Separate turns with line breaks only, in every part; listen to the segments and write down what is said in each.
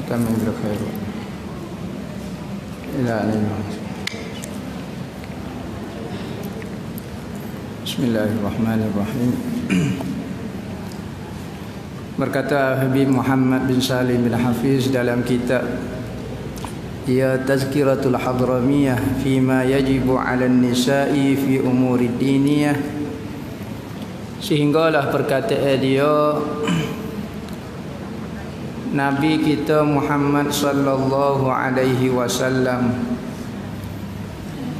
kami berkhair ila alamin. Bismillahirrahmanirrahim. Berkata Habib Muhammad bin Salim bin Hafiz dalam kitab Ya Tazkiratul Hadramiyah Fima yajibu ala nisa'i fi umuri diniyah, sehinggalah perkataan dia Nabi kita Muhammad sallallahu alaihi wasallam.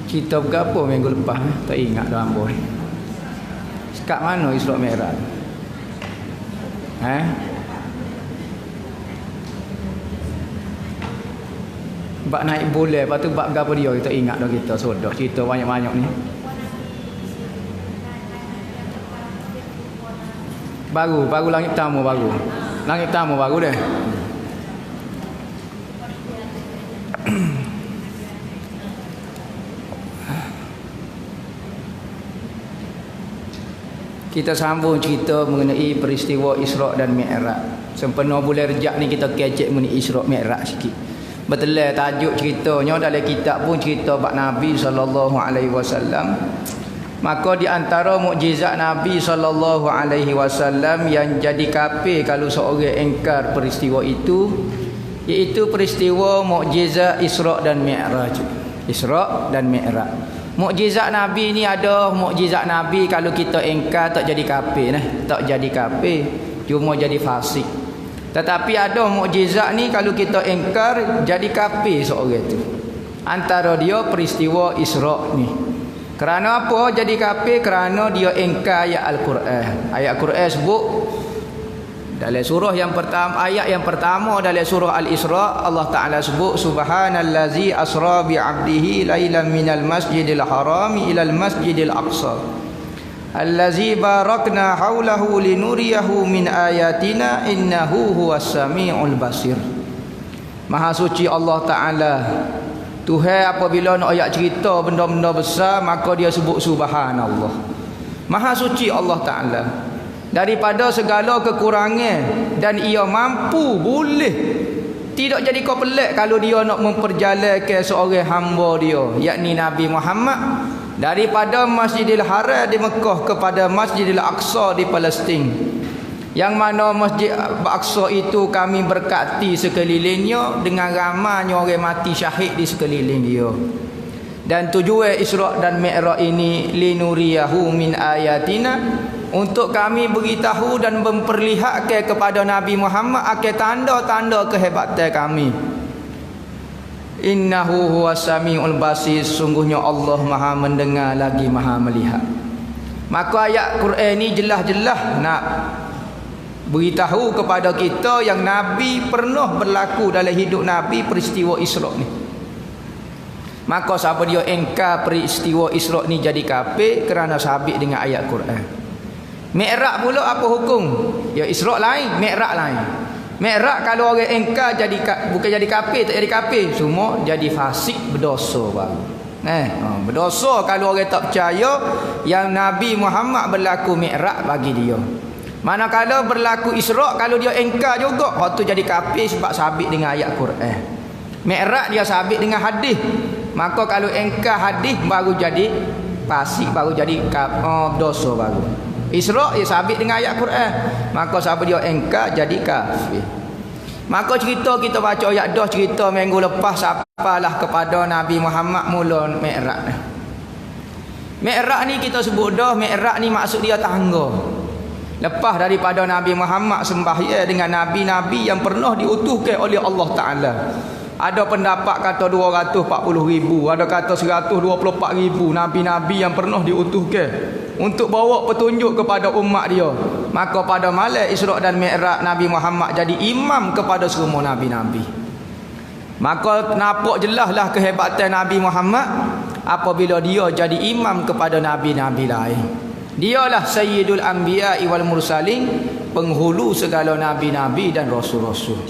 Kita berapa minggu lepas tak ingat dah amboi. Kat mana Isra Mi'raj? Bak naik boleh, lepas tu bak gapo dia kita ingat dah, kita sudah cerita banyak-banyak ni. Baru langit pertama baru. Langit pertama baru dah. Kita sambung cerita mengenai peristiwa Isra' dan Mi'raj. Sempena bulan Rejab ni kita kecek mengenai Isra' Mi'raj sikit. Betul tajuk ceritanya dalam kitab pun cerita bab Nabi sallallahu alaihi wasallam. Maka di antara mukjizat Nabi sallallahu alaihi wasallam yang jadi kafir kalau seorang engkar peristiwa itu, iaitu peristiwa mukjizat Isra' dan Mi'raj. Isra' dan Mi'raj. Mukjizat Nabi ni ada mukjizat Nabi kalau kita engkar tak jadi kafir tak jadi kafir, cuma jadi fasik. Tetapi ada mukjizat ni kalau kita engkar jadi kafir seorang tu. Antara dia peristiwa Isra' ni. Kerana apa jadi kafir? Kerana dia engkar ayat Al-Quran. Ayat Al-Quran sebut dalam surah yang pertama, ayat yang pertama dalam surah Al-Isra', Allah Ta'ala sebut subhanallazi asra bi 'abdihi lailan minal masjidil harami ilal masjidil aqsa allazi barakna haulahu linuriyahu min ayatina innahu huwas samiul basir. Maha suci Allah Ta'ala. Tuhan apabila nak ayat cerita benda-benda besar, maka dia sebut subhanallah. Maha suci Allah Ta'ala daripada segala kekurangan, dan ia mampu boleh tidak jadi kau pelik kalau dia nak memperjalankan seorang hamba dia, yakni Nabi Muhammad, daripada Masjidil Haram di Mekah kepada Masjidil Aqsa di Palestin, yang mana Masjid Aqsa itu kami berkati sekelilingnya dengan ramainya orang mati syahid di sekeliling dia. Dan tujuan Isra' dan Mi'raj ini linuriyahu min ayatina, untuk kami beritahu dan memperlihatkan kepada Nabi Muhammad akan tanda-tanda kehebatan kami. Innahu huwas samiul basir, sungguhnya Allah Maha mendengar lagi Maha melihat. Maka ayat Quran ni jelas-jelas nak beritahu kepada kita yang Nabi pernah berlaku dalam hidup Nabi peristiwa Isra' ni. Maka siapa dia engkar peristiwa Isra' ni jadi kafir kerana sabit dengan ayat Quran. Mi'raj pula apa hukum? Ya Isra' lain, Mi'raj lain. Mi'raj kalau orang engkar jadi bukan jadi kafir, tak jadi kafir, semua jadi fasik, berdosa baru. Berdosa kalau orang tak percaya yang Nabi Muhammad berlaku Mi'raj bagi dia. Manakala berlaku Isra', kalau dia engkar juga, waktu jadi kafir sebab sabit dengan ayat Quran. Mi'raj dia sabit dengan hadis. Maka kalau engkar hadis baru jadi fasik, baru jadi dosa baru. Isra' dia sabit dengan ayat Quran. Maka siapa dia engkar jadi kafir. Maka cerita kita baca ayat dah cerita minggu lepas sapalah kepada Nabi Muhammad mula Mi'raj. Mi'raj ni kita sebut dah, Mi'raj ni maksud dia tangga. Lepas daripada Nabi Muhammad sembahyang dengan nabi-nabi yang pernah diutuskan oleh Allah Ta'ala. Ada pendapat kata 240,000, ada kata 124,000 nabi-nabi yang pernah diutuskan untuk bawa petunjuk kepada umat dia. Maka pada malam Isra' dan Mi'raj, Nabi Muhammad jadi imam kepada semua nabi-nabi. Maka nampak jelaslah kehebatan Nabi Muhammad apabila dia jadi imam kepada nabi-nabi lain. Dialah Sayyidul Anbiya wal Mursalin, penghulu segala nabi-nabi dan rasul-rasul.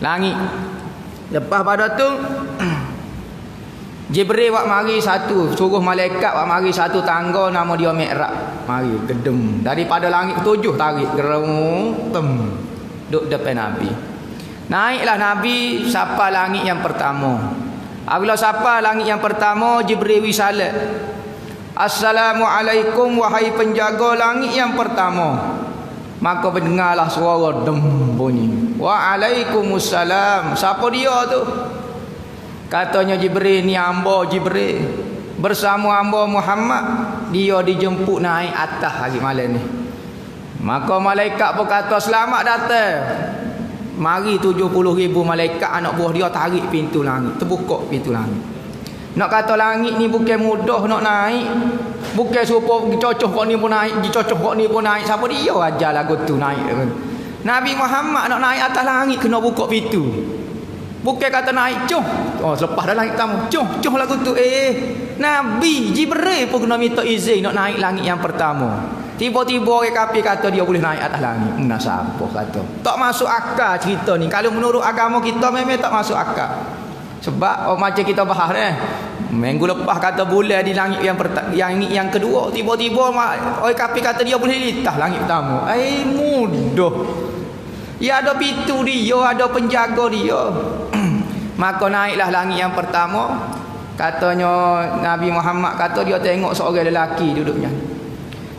Langit. Lepas pada tu Jibril wak mari satu, suruh malaikat wak mari satu tangga nama dia Mi'raj. Mari gedem daripada langit ketujuh tarik gerung tem. duduk depan Nabi. Naiklah Nabi sapa langit yang pertama. Apabila sapa langit yang pertama, Jibril wisalat. Assalamualaikum wahai penjaga langit yang pertama. Maka mendengarlah suara dem bunyi. Waalaikumsalam. Siapa dia tu? Katanya Jibril, ni hamba Jibril bersama hamba Muhammad. Dia dijemput naik atas hari malam ni. Maka malaikat pun kata selamat datang. Mari 70,000 malaikat anak buah dia tarik pintu langit, terbuka pintu langit. Nak kata langit ni bukan mudah nak naik. Bukan supaya cocok kau ni pun naik, dicocok kau ni pun naik. Siapa dia ajar lagu tu naik. Nabi Muhammad nak naik atas langit kena buka pintu. Bukan kata naik cuh. Oh selepas dah langit tamu cuh lagu tu. Nabi Jibril pun kena minta izin nak naik langit yang pertama. Tiba-tiba orang kafir kata dia boleh naik atas langit. Mana siapa kata? Tak masuk akal cerita ni. Kalau menurut agama kita memang tak masuk akal. Sebab macam kita bahas minggu lepas kata boleh di langit yang kedua. Tiba-tiba orang kafir kata dia boleh litah langit pertama. Mudah. Ya ada pintu dia, ada penjaga dia. Maka naiklah langit yang pertama. Katanya Nabi Muhammad kata dia tengok seorang lelaki duduknya.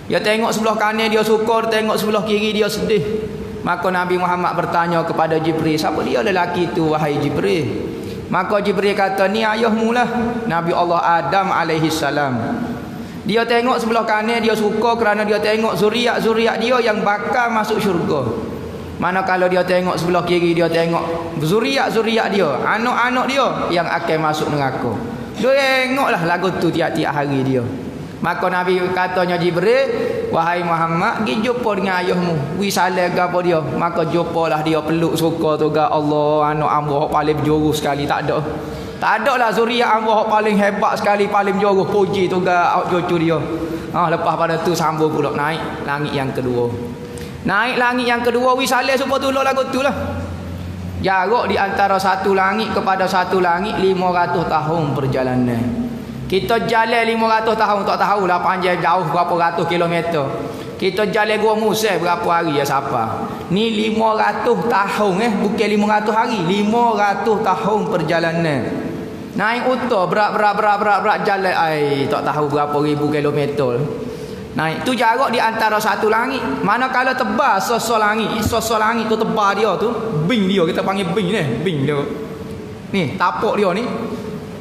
Dia tengok sebelah kanan dia syukur, tengok sebelah kiri dia sedih. Maka Nabi Muhammad bertanya kepada Jibril, siapa dia lelaki itu wahai Jibril? Maka Jibril kata, ni ayahmu lah, Nabi Allah Adam alaihi salam. Dia tengok sebelah kanan dia syukur kerana dia tengok zuriat-zuriat dia yang bakal masuk syurga. Manakala dia tengok sebelah kiri dia tengok zuriat-zuriat dia, anak-anak dia yang akan masuk neraka. Dia tengoklah lagu tu tiap-tiap hari dia. Maka Nabi katanya Jibril, wahai Muhammad, pergi jumpa dengan ayahmu. Wisalah gapo dia. Maka jumpalah dia peluk suka tu ga Allah, anak hamba hak paling berjuru sekali tak ada. Tak ada lah zuriat hamba hak paling hebat sekali, paling berjuru puji tu ga cucu dia. Lepas pada tu sambung pula naik langit yang kedua. Naik langit yang kedua wisalah supaya tolong lagu tu lah. Jarak di antara satu langit kepada satu langit 500 tahun perjalanan. Kita jalan 500 tahun tak tahu lah panjang jauh berapa ratus kilometer. Kita jalan Gua Musa berapa hari ya siapa? Ni 500 tahun bukan 500 hari, 500 tahun perjalanan. Naik unta berat jalan tak tahu berapa ribu kilometer. Naik tu jarak di antara satu langit. Manakala tebal sosok langit tu tebal dia tu, bing dia kita panggil bing dia. Ni tapak dia ni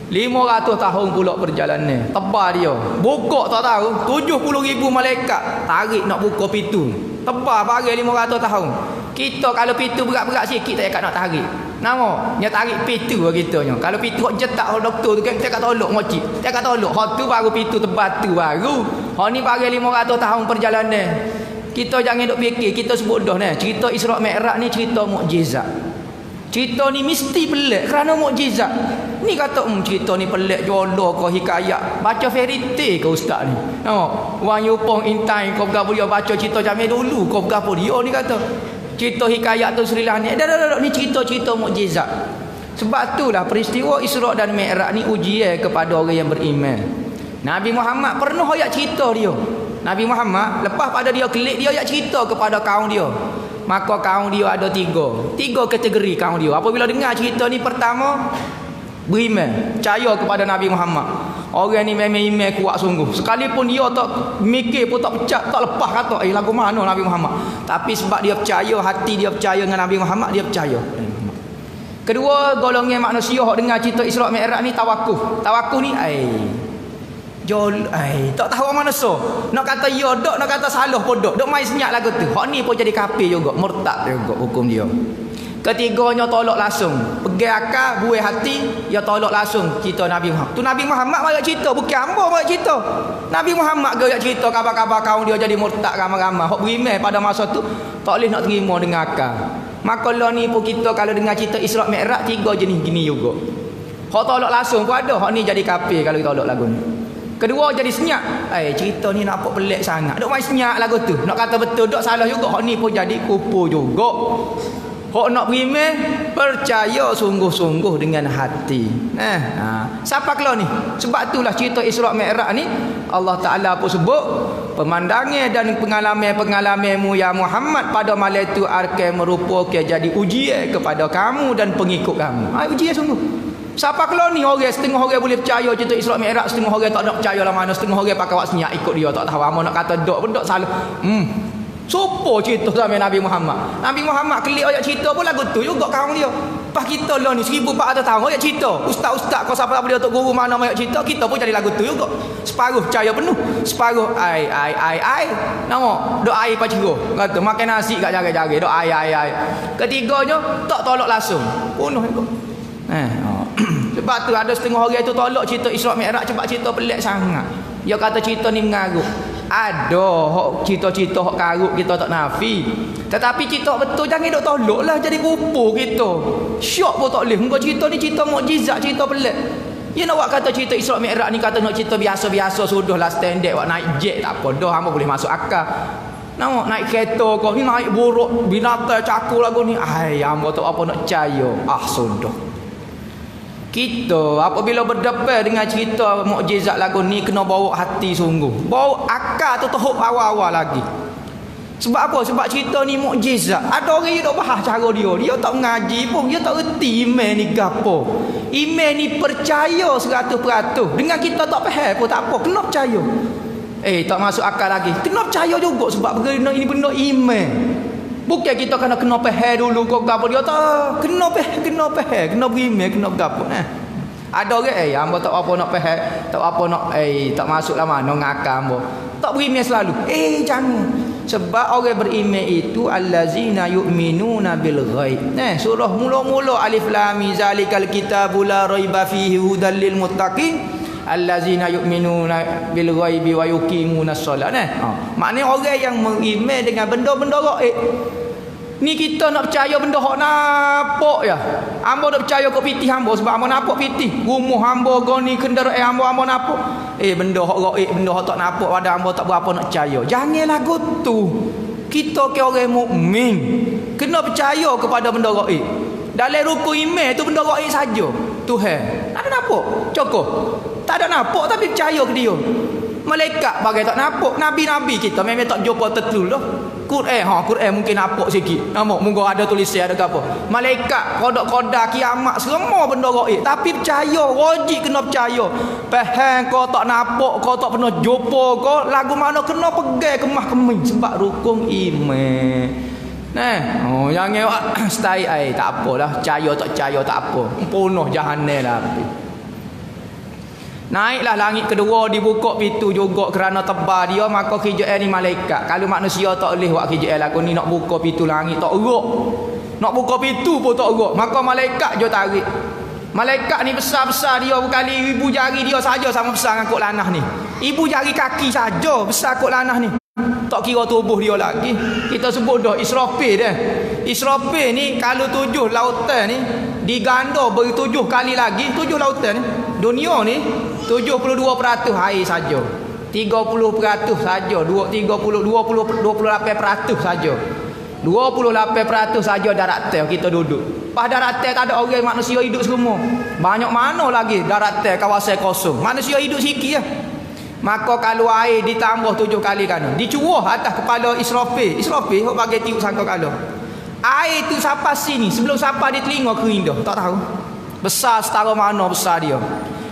500 tahun pula perjalanan. Tebal dia. Buka tak tahu 70,000 malaikat tarik nak buka pintu. Tebal bagi 500 tahun. Kita kalau pintu berat-berat sikit tak nak tarik. Nama nya tarik pintu kita nya. Kalau pintu hok jetak hok doktor tu kan kita kata tolok moci. Dia kata tolok. Hok tu baru pintu tebal tu baru. Hok ni bagi 500 tahun perjalanan. Kita jangan duk fikir kita sebut dah cerita Isra Mi'raj ni cerita mukjizat. Cerita ni mesti pelik kerana mukjizat. Ni kata cerita ni pelik jodoh kau hikayat. Baca fairy tale ke ustaz ni. Wang Yupong Intai kau berapa dia baca cerita zaman dulu kau berapa dia ni kata. Cerita hikayat tu Sri Lanka. Dah ni cerita-cerita mukjizat. Sebab itulah peristiwa Isra dan Mi'raj ni ujian kepada orang yang beriman. Nabi Muhammad pernah ayat cerita dia. Nabi Muhammad lepas pada dia kelik dia ayat cerita kepada kaum dia. Maka kaum dia ada tiga kategori kaum dia. Apabila dengar cerita ni pertama beriman, percaya kepada Nabi Muhammad. Orang ni memang iman kuat sungguh. Sekalipun dia tak mikir pun tak pecat, tak lepas kata lagu mana Nabi Muhammad. Tapi sebab dia percaya, hati dia percaya dengan Nabi Muhammad, dia percaya. Kedua, golongan manusia hok dengar cerita Isra Mi'raj ni tawakuf. Tawakuf ni tak tahu mana nak kata ya dok, nak kata salah pun dok main senyap lagu tu. Hak ni pun jadi kafir juga, murtad juga hukum dia. Ketiganya tolak langsung, pegang akal, buih hati, dia tolak langsung cerita Nabi Muhammad. Tu Nabi Muhammad mari cerita, bukan hamba mari cerita. Nabi Muhammad gaya cerita khabar-khabar kaum dia jadi murtad ramai-ramai. Hak beriman pada masa tu tak boleh nak terima dengan akal. Maka lah ni pun kita kalau dengar cerita Isra Mi'raj tiga jenis gini juga. Hak tolak langsung pun ada, hak ni jadi kafir kalau tolak lagu ni. Kedua jadi senyap. Cerita ni nampak pelik sangat. Dok main senyap lagu tu. Nak kata betul dok salah juga. Hak ni pun jadi kupu juga. Hak nak beriman percaya sungguh-sungguh dengan hati. Siapa keluar ni? Sebab itulah cerita Isra Mi'raj ni Allah Taala pun sebut pemandangan dan pengalaman-pengalamanmu ya Muhammad pada malam itu akan merupakan jadi ujian kepada kamu dan pengikut kamu. Ujian sungguh. Siapa kalau ni orang setengah orang boleh percaya cerita Isra Mi'raj, setengah orang tak nak percaya lah mana, setengah orang pakai wak senyap ikut dia, tak tahu apa nak kata dok pun dok salah. Sopo cerita sama Nabi Muhammad. Nabi Muhammad kelik ayat cerita pun lagu tu juga kaum dia. Pas kita lah ni 1400 tahun ayat cerita. Ustaz-ustaz kau siapa dia tok guru mana ayat cerita, kita pun jadi lagu tu juga. Separuh percaya penuh, separuh ai. Nama dok ai paciro. Kata makan nasi kat jaga-jaga dok ai. Ketiganya tak tolak langsung. Penuh juga. Sebab tu ada setengah orang tu tolak cerita Isra Mi'raj sebab cerita pelik sangat. Dia kata cerita ni mengarut. Ada hok cerita-cerita hok karut kita tak nafi. Tetapi cerita betul jangan dok tolaklah jadi kupu kita. Syok pun tak boleh. Muka cerita ni cerita mukjizat, cerita pelik. Ya nak buat kata cerita Isra Mi'raj ni kata nak cerita biasa-biasa sudahlah standard buat naik jet tak apa dah hangpa boleh masuk akal. Nak naik kereta kau ni naik buruk binatang cakul lagu ni. Hangpa tak apa nak percaya. Sudah. Kita apabila berdepan dengan cerita mukjizat lagu ni kena bawa hati sungguh. Bawa akal tu tahap awal-awal lagi. Sebab apa? Sebab cerita ni mukjizat. Ada orang yang tak faham cara dia. Dia tak mengaji pun, dia tak reti iman ni gapo. Iman ni percaya 100%. Dengan kita tak faham pun tak apa, kena percaya. Tak masuk akal lagi. Kena percaya juga sebab benda ini benda iman. Bukan kita kena faham dulu kau gapo dia tak. Kena faham, kena beriman, kena gapo. Ada orang hamba tak apa nak faham, tak apa nak tak masuklah mana ngakal hamba. Tak beriman selalu. Jangan. Sebab orang beriman itu allazina yu'minuna bil ghaib. Surah mula-mula alif lam mim zalikal kitabul la raiba fihi hudal lil muttaqin. Allazina yu'minuna bil ghaibi wa yuqimunas solat. Maknanya orang yang beriman dengan benda-benda gaib. Ni kita nak percaya benda hak nampak ya. Hamba nak percaya kau pitih hamba sebab hamba nampak pitih. Rumah hamba goni kenderaan hamba nampak. Benda hak gaib, benda hak tak nampak pada hamba tak berapa nak percaya. Janganlah gitu. Kita ke orang mukmin kena percaya kepada benda gaib. Dalam rukun iman tu benda gaib saja. Tuhan. Tak ada nampak. Cukup. Tak ada nampak tapi percaya ke dia. Malaikat bagai tak nampak. Nabi-nabi kita memang tak jumpa tertul dah. Quran mungkin nampak sikit. Mungkin ada tulisan ada apa. Malaikat kodok-kodok kiamat semua benda gaib. Tapi percaya, wajib kena percaya. Faham kau tak nampak, kau tak pernah jumpa kau, lagu mana kena pegang kemah kemih sebab rukun iman. Jangan stay tak apalah, percaya tak percaya tak apa. Penuh jahanam lah. Naiklah langit kedua dibuka pintu juga kerana tebal dia maka kijaan ni malaikat. Kalau manusia tak boleh buat kijaan lagu ni nak buka pintu langit tak erok. Nak buka pintu pun tak erok. Maka malaikat je tarik. Malaikat ni besar-besar dia berkali ibu jari dia saja sama besar dengan kok lanah ni. Ibu jari kaki saja besar kok lanah ni. Tak kira tubuh dia lagi. Kita sebut dah Israfil dah. Israfil ni kalau 7 lautan ni diganda beri 7 kali lagi 7 lautan ni. Dunia ni 72% air saja. 30% saja, 28% saja. 28% saja darat teh kita duduk. Pas darat teh tak ada orang manusia hidup semua. Banyak mana lagi darat teh kawasan kosong. Manusia hidup sikit je. Maka kalau air ditambah 7 kali kan, dicurah atas kepala Israfil. Israfil hok bagi tiup sangka kalau. Air tu sampai sini, sebelum sampai di telinga kering dah, tak tahu. Besar setara mana besar dia.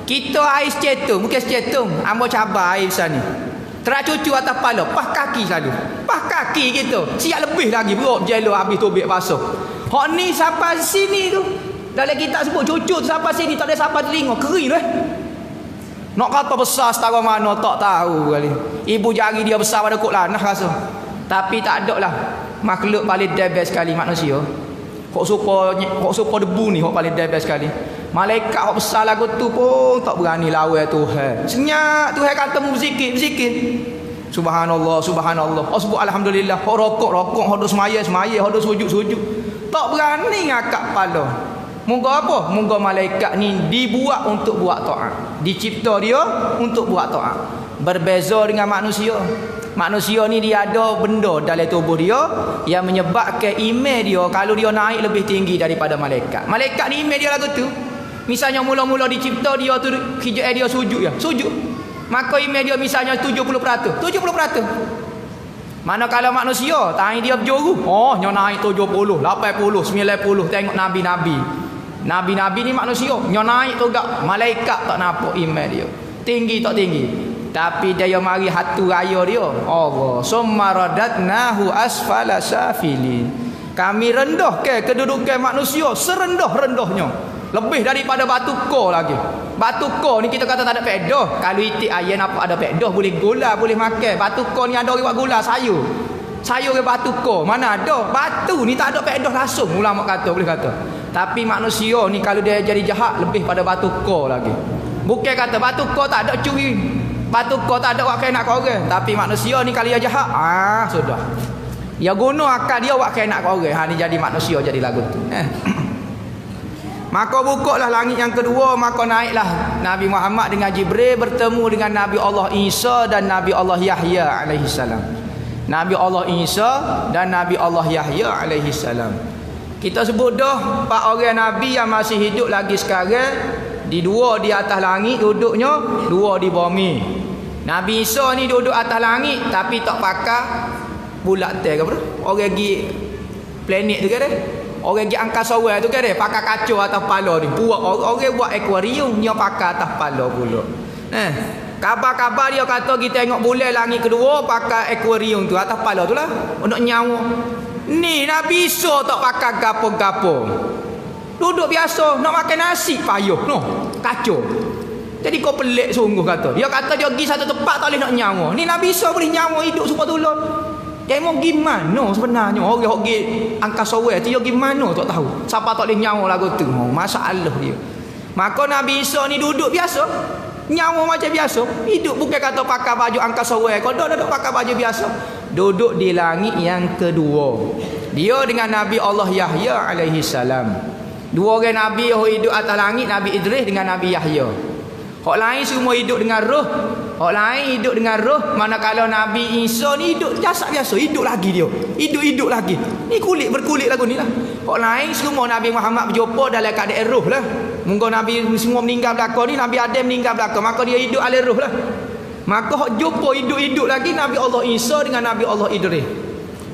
Kita air secetung, bukan secetung. Ambo cabar air besar ni. Terak cucu atas kepala, pas kaki selalu. Pas kaki kita. Siap lebih lagi berok jelo habis tubik basuh. Hak ni sampai sini tu. Dalam kita sebut cucu tu sampai sini tak ada sampai telinga, kering dah. Nak kata besar setara mana tak tahu kali. Ibu jari dia besar pada kok lanah rasa. Tapi tak ada lah makhluk paling best sekali manusia. Hok supa debu ni hok paling best sekali. Malaikat hok besar lagu tu pun tak berani lawan Tuhan. Senyap Tuhan kata berzikir. Subhanallah, subhanallah. Sebut alhamdulillah. Hok rokok, hok duk semaya, hok duk sujud. Tak berani ngakak kepala. Moga apa? Moga malaikat ni dibuat untuk buat taat. Dicipta dia untuk buat taat. Berbeza dengan manusia. Manusia ni dia ada benda dalam tubuh dia yang menyebabkan iman dia kalau dia naik lebih tinggi daripada malaikat. Malaikat ni iman dia lagu tu. Misalnya mula-mula dicipta dia tu hijab dia sujud ya. Sujud. Maka email dia misalnya 70%. Mana kalau manusia tanya dia berjuru, oh nyo naik 70, 80, 90, tengok nabi-nabi. Nabi-nabi ni manusia, nyo naik tu gak malaikat tak nampak email dia. Tinggi tak tinggi. Tapi dia mari hatu raya dia. Allah, summa radatnahu asfala safilin. Kami rendah ke kedudukan manusia serendah-rendahnya. Lebih daripada batu kor lagi. Batu kor ni kita kata tak ada pedah. Kalau itik ayam apa ada pedah, boleh gula, boleh makan. Batu kor ni ada orang buat gula sayur. Sayur ke batu kor, mana ada? Batu ni tak ada pedah langsung, ulama kata, boleh kata. Tapi manusia ni kalau dia jadi jahat, lebih pada batu kor lagi. Bukan kata batu kor tak ada curi, batu kor tak ada buat kena korang. Tapi manusia ni kalau dia jahat, sudah. Dia guna akal dia buat kena korang. Ni jadi manusia jadi lagu tu. Maka bukalah langit yang kedua, maka naiklah Nabi Muhammad dengan Jibril bertemu dengan Nabi Allah Isa dan Nabi Allah Yahya alaihi salam. Nabi Allah Isa dan Nabi Allah Yahya alaihi salam. Kita sebut dah 4 orang nabi yang masih hidup lagi sekarang. Di 2 di atas langit duduknya, 2 di bumi. Nabi Isa ni duduk atas langit tapi tak pakai bulat ke apa? Orang pergi planet tu ke dia? Orang pergi angkasa tu kan dia pakai kaca atas kepala ni. Orang buat akuarium dia pakai atas kepala pula. Kabar-kabar dia kata kita tengok bulan langit kedua pakai akuarium tu atas kepala tu lah. Untuk nyawa. Ni Nabi Isa tak pakai gapo-gapo. Duduk biasa nak makan nasi payuh no. Kaca. Jadi kau pelik sungguh kata. Dia kata dia pergi satu tempat tak boleh nak nyawa. Ni Nabi Isa boleh nyawa hidup supaya tolong. Dia mau gimana sebenarnya orang pergi angkasa tu dia gimana tak tahu. Siapa tak boleh nyawa lagu tu. Masalah dia. Maka Nabi Isa ni duduk biasa. Nyawa macam biasa. Hidup bukan kata pakai baju angkasa kau dah pakai baju biasa. Duduk di langit yang kedua. Dia dengan Nabi Allah Yahya alaihi salam. 2 orang nabi yang hidup atas langit, Nabi Idris dengan Nabi Yahya. Hak lain semua hidup dengan roh. Hak lain hidup dengan roh. Manakala Nabi Isa ni hidup jasad biasa, hidup lagi dia. Hidup lagi. Ni kulit berkulit lagu ni lah. Hak lain semua Nabi Muhammad berjumpa dalam keadaan roh lah. Mungkin Nabi semua meninggal belakang ni, Nabi Adam meninggal belakang, maka dia hidup alih roh lah. Maka hak jumpa hidup lagi Nabi Allah Isa dengan Nabi Allah Idris.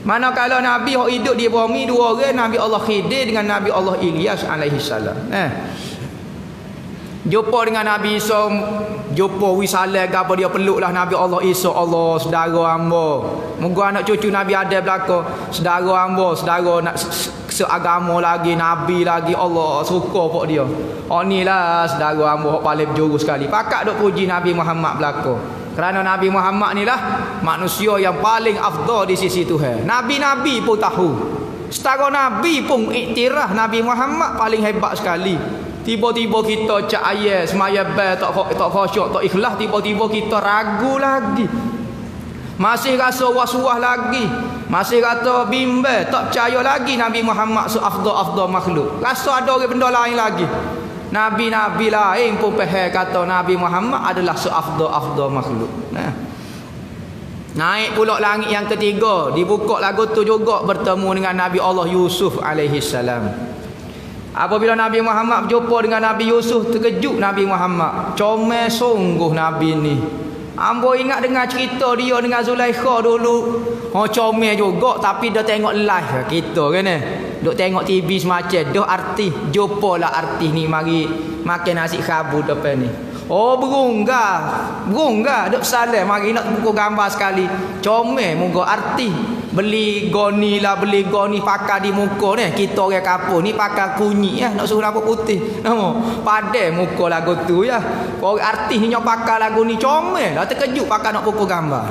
Manakala Nabi hak hidup di bumi 2 orang, Nabi Allah Khidir dengan Nabi Allah Ilyas alaihi salam. Jumpa dengan Nabi Isa, jumpa wisalah gapo dia peluklah Nabi Allah Isa, Allah saudara hamba. Moga anak cucu Nabi ada belaka, saudara hamba, saudara nak seagama lagi, nabi lagi, Allah suka pok dia. Oh inilah saudara hamba hak paling berjuru sekali. Pakak dok puji Nabi Muhammad belaka. Kerana Nabi Muhammad ni lah manusia yang paling afdal di sisi Tuhan. Nabi-nabi pun tahu. Setara nabi pun iktiraf Nabi Muhammad paling hebat sekali. Tiba-tiba kita cak ayat semaya bel tak khusyuk, tak ikhlas, tiba-tiba kita ragu lagi. Masih rasa was-was lagi. Masih kata bimbang, tak percaya lagi Nabi Muhammad seafdal-afdal makhluk. Rasa ada orang benda lain lagi. Nabi-nabi lain pun faham kata Nabi Muhammad adalah seafdal-afdal makhluk. Naik pula langit yang ketiga, dibuka lagu tu juga bertemu dengan Nabi Allah Yusuf alaihi salam. Apabila Nabi Muhammad berjumpa dengan Nabi Yusuf, terkejut Nabi Muhammad. Comel sungguh Nabi ni. Ambo ingat dengar cerita dia dengan Zulaikha dulu. Comel juga tapi dia tengok live kita kan duk tengok TV semacam dah artis. Jumpalah artis ni mari makan nasi khabu depan ni. Oh berunggah duk salam mari nak buku gambar sekali. Comel muka artis. Beli goni pakai di muka ni. Kita orang kampung ni pakai kunyit nak suruh lampu putih. Padai muka lagu tu ya. Orang artis ni yang pakai lagu ni comel dah terkejut pakai nak pukul gambar.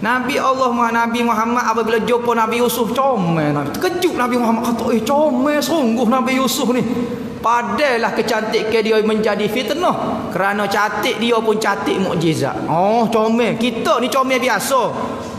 Nabi Muhammad apabila jumpa Nabi Yusuf comel. Terkejut Nabi Muhammad kata comel sungguh Nabi Yusuf ni. Padahlah kecantikan dia menjadi fitnah. Kerana cantik dia pun cantik mukjizat. Oh comel. Kita ni comel biasa.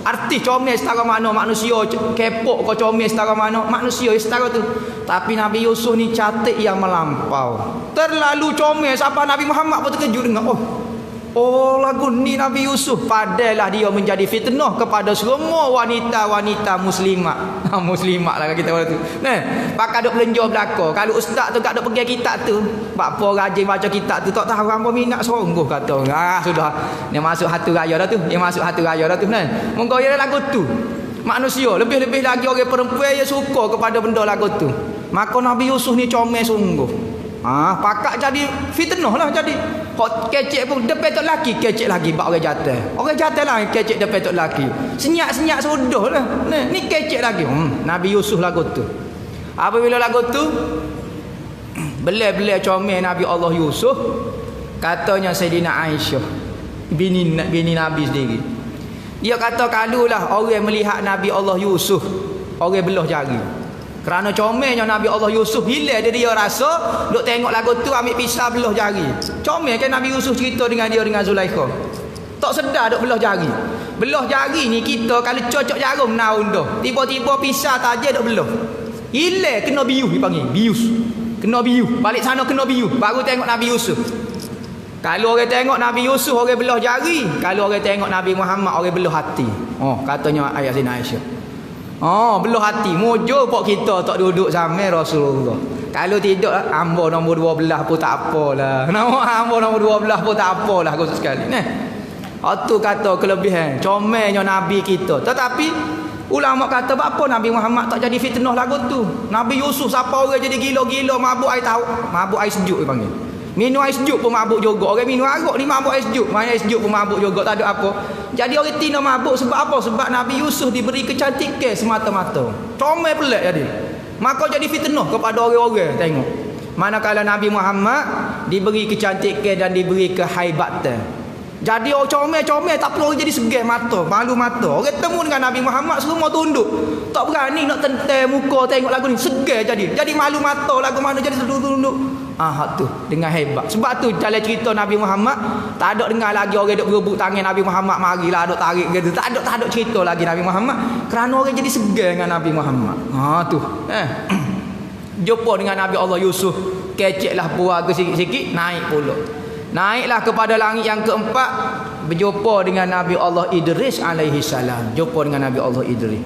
Artis comel setara mana, manusia kepok kau comel setara mana, manusia setara tu. Tapi Nabi Yusuf ni cantik yang melampau. Terlalu comel sampai Nabi Muhammad pun terkejut dengar. Oh Oh, lagu ni Nabi Yusuf. Padahal dia menjadi fitnah kepada semua wanita-wanita muslimat. Muslimat lah kita waktu tu. Nah, pakai duk belanja belaka. Kalau ustaz tu kat duk pergi kitab tu, apa rajin baca kitab tu tak tahu hangpa minat sungguh kata. Sudah. Dia masuk hatu raya dah tu. Dia masuk hatu raya dah tu. Nah, monggo ya lagu tu. Manusia lebih-lebih lagi orang perempuan yang suka kepada benda lagu tu. Maka Nabi Yusuf ni comel sungguh. Pakak jadi fitnah lah jadi. Kok kecek pun depan tok laki kecek lagi bak orang jatuh. Orang jatuh lah kecek depan tok laki. Senyak-senyak sudah lah. Ni kecek lagi. Nabi Yusuf lagu tu. Apabila lagu tu belai-belai comel Nabi Allah Yusuf, katanya Sayyidina Aisyah bini Nabi sendiri. Dia kata kalulah orang melihat Nabi Allah Yusuf, orang belah jari. Kerana comelnya Nabi Allah Yusuf, bila dia rasa duk tengok lagu tu ambil pisau belah jari. Comel kan Nabi Yusuf cerita dengan dia dengan Zulaikha. Tak sedar duk belah jari. Belah jari ni kita kalau cocok jarum naun dah. Tiba-tiba pisau tajam duk belah. Hilang kena bius dipanggil. Bius. Kena bius. Balik sana kena bius. Baru tengok Nabi Yusuf. Kalau orang tengok Nabi Yusuf orang belah jari. Kalau orang tengok Nabi Muhammad orang belah hati. Katanya ayat Sayyidina Aisyah. Belah hati. Mujur pok kita tak duduk sama Rasulullah. Kalau tidak hamba nombor 12 pun tak apalah. Nama hamba nombor 12 pun tak apalah khusus sekali. Itu kata kelebihan comelnya Nabi kita. Tetapi ulama kata apa Nabi Muhammad tak jadi fitnah lagu tu. Nabi Yusuf siapa orang jadi gila-gila mabuk air tahu. Mabuk air sejuk dia panggil. Minum air sejuk pun mabuk juga. Orang minum arak ni mabuk air sejuk. Main air sejuk pun mabuk juga. Tak ada apa. Jadi orang tina mabuk sebab apa? Sebab Nabi Yusuf diberi kecantikan semata-mata. Comel pelik jadi. Maka jadi fitnah kepada orang-orang. Tengok. Manakala Nabi Muhammad diberi kecantikan dan diberi kehaibatan. Jadi orang comel tak perlu jadi segar mata, malu mata. Orang temu dengan Nabi Muhammad semua tunduk. Tak berani nak tentai muka tengok lagu ni. Segar jadi. Jadi malu mata lagu mana jadi tunduk. Tu dengan hebat. Sebab tu jalan cerita Nabi Muhammad tak ada dengar lagi orang duk berebut tangan Nabi Muhammad marilah duk tarik gitu. Tak ada cerita lagi Nabi Muhammad kerana orang jadi segar dengan Nabi Muhammad. Tu. Jumpa dengan Nabi Allah Yusuf, keceklah puaga sikit-sikit naik pula. Naiklah kepada langit yang keempat, berjumpa dengan Nabi Allah Idris alaihi salam. Jumpa dengan Nabi Allah Idris.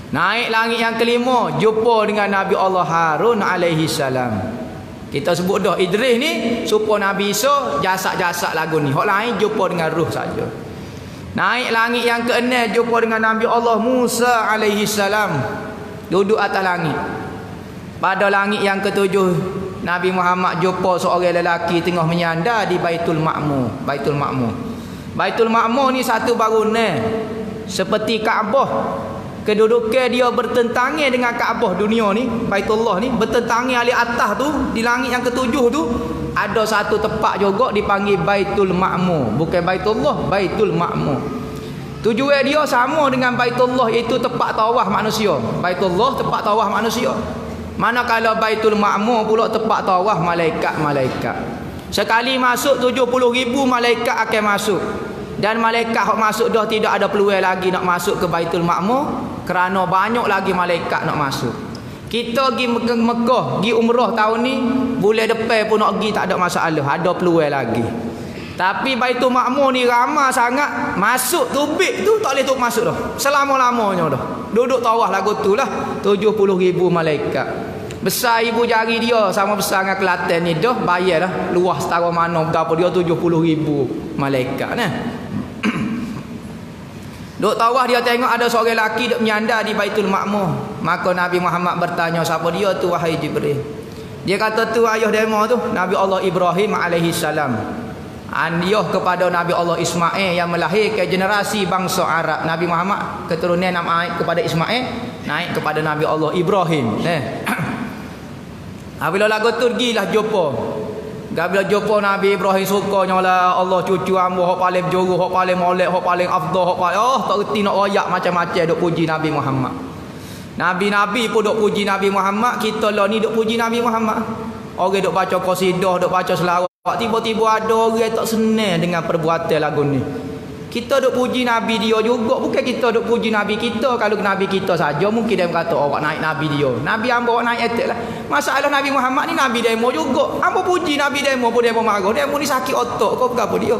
Naik langit yang kelima, jumpa dengan Nabi Allah Harun alaihi salam. Kita sebut dah Idris ni supaya Nabi Isa jasad-jasad lagu ni. Hak lain jumpa dengan ruh saja. Naik langit yang keenam jumpa dengan Nabi Allah Musa alaihi salam. Duduk atas langit. Pada langit yang ketujuh Nabi Muhammad jumpa seorang lelaki tengah menyandar di Baitul Ma'mur. Baitul Ma'mur. Baitul Ma'mur ni satu bangunan seperti Kaabah. Kedudukan dia bertentangan dengan Kaabah dunia ni, Baitullah ni bertentangan ali atas tu, di langit yang ketujuh tu ada satu tempat juga dipanggil Baitul Ma'mur. Bukan Baitullah, Baitul Ma'mur. Tujuan dia sama dengan Baitullah, iaitu tempat tawaf manusia. Baitullah tempat tawaf manusia. Manakala Baitul Ma'mur pula tempat tawaf malaikat-malaikat. Sekali masuk 70,000 malaikat akan masuk. Dan malaikat yang masuk dah tidak ada peluang lagi nak masuk ke Baitul Ma'mur kerana banyak lagi malaikat nak masuk. Kita pergi Mekah, pergi umrah tahun ni, bulan depan pun nak pergi tak ada masalah, ada peluang lagi. Tapi Baitul Ma'mur ni ramai sangat, masuk tubik tu tak boleh tu masuk dah. Selama-lamanya dah. Duduk tawaf lagu tu lah 70,000 malaikat. Besar ibu jari dia sama besar dengan Kelantan ni dah, bayar dah. Luas setara mana berapa dia 70,000 malaikat nah. Duk tawaf dia tengok ada seorang lelaki duk menyandar di Baitul Ma'mur. Maka Nabi Muhammad bertanya, siapa dia tu wahai Jibril? Dia kata tu ayah demo tu Nabi Allah Ibrahim alaihi salam. Ayah kepada Nabi Allah Ismail yang melahirkan generasi bangsa Arab. Nabi Muhammad keturunan naik kepada Ismail, naik kepada Nabi Allah Ibrahim. Bila lagu tu pergilah jumpa. Bila jumpa Nabi Ibrahim sukanya lah Allah cucu hamba hak paling berjuru, hak paling molek, hak paling afdal, hak paling tak reti nak royak macam-macam duk puji Nabi Muhammad. Nabi-nabi pun duk puji Nabi Muhammad, kita lah ni duk puji Nabi Muhammad. Orang duk baca qasidah, duk baca selawat, tiba-tiba ada orang tak senang dengan perbuatan lagu ni. Kita duk puji Nabi dia juga, bukan kita duk puji Nabi kita. Kalau Nabi kita saja mungkin dia kata awak naik Nabi dia. Nabi hamba awak naik etik lah. Masalah Nabi Muhammad ni Nabi demo juga. Hamba puji Nabi demo pun demo marah. Demo ni sakit otak kau apa dia.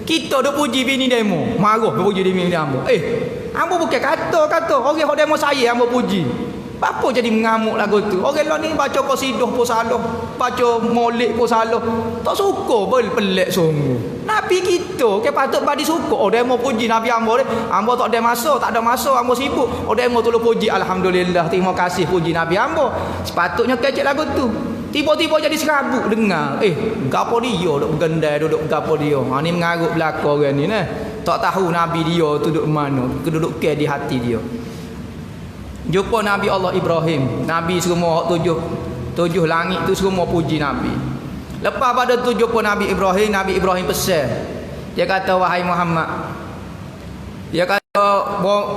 Kita duk puji bini demo. Marah puji bini hamba. Hamba bukan kata orang hok demo saya hamba puji. Apa jadi mengamuk lagu tu? Orang lain ni baca qasidah pun salah, baca maulid pun salah. Tak suka pelik sungguh. Nabi kita ke patut badi suka. Oh demo puji Nabi hamba ni. Hamba tak ada masa, hamba sibuk. Oh demo tolong puji alhamdulillah. Terima kasih puji Nabi hamba. Sepatutnya kecek lagu tu. Tiba-tiba jadi serabut dengar. Gapo dia duk bergendai duduk gapo dia. Ha ni mengarut belaka orang ni nah. Tak tahu Nabi dia tu duduk mana. Duduk ke di hati dia. Jumpa Nabi Allah Ibrahim. Nabi semua tujuh langit tu semua puji Nabi. Lepas pada tu jumpa Nabi Ibrahim pesan. Dia kata wahai Muhammad. Dia kata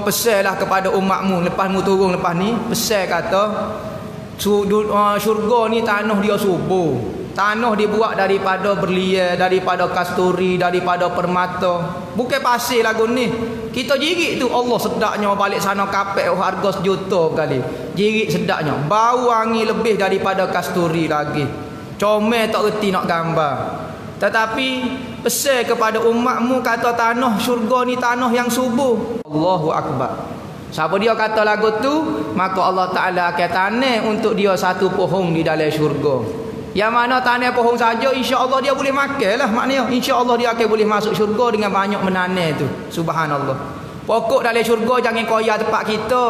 pesanlah kepada umatmu lepas mu turun lepas ni, pesan kata syurga ni tanah dia subur. Tanah dibuat daripada berlian, daripada kasturi, daripada permata. Bukan pasir lagu ni. Kita jirik tu Allah sedaknya balik sana kapek harga 1 juta kali. Jirik sedaknya. Bau wangi lebih daripada kasturi lagi. Comel tak reti nak gambar. Tetapi pesan kepada umatmu kata tanah syurga ni tanah yang subur. Allahu Akbar. Siapa dia kata lagu tu, maka Allah Ta'ala akan tanam untuk dia satu pohon di dalam syurga. Yang mana tanam pohon saja, insya-Allah dia boleh makan lah maknanya. Insya-Allah dia akan boleh masuk syurga dengan banyak menanam tu. Subhanallah. Pokok dalam syurga jangan koyak tempat kita.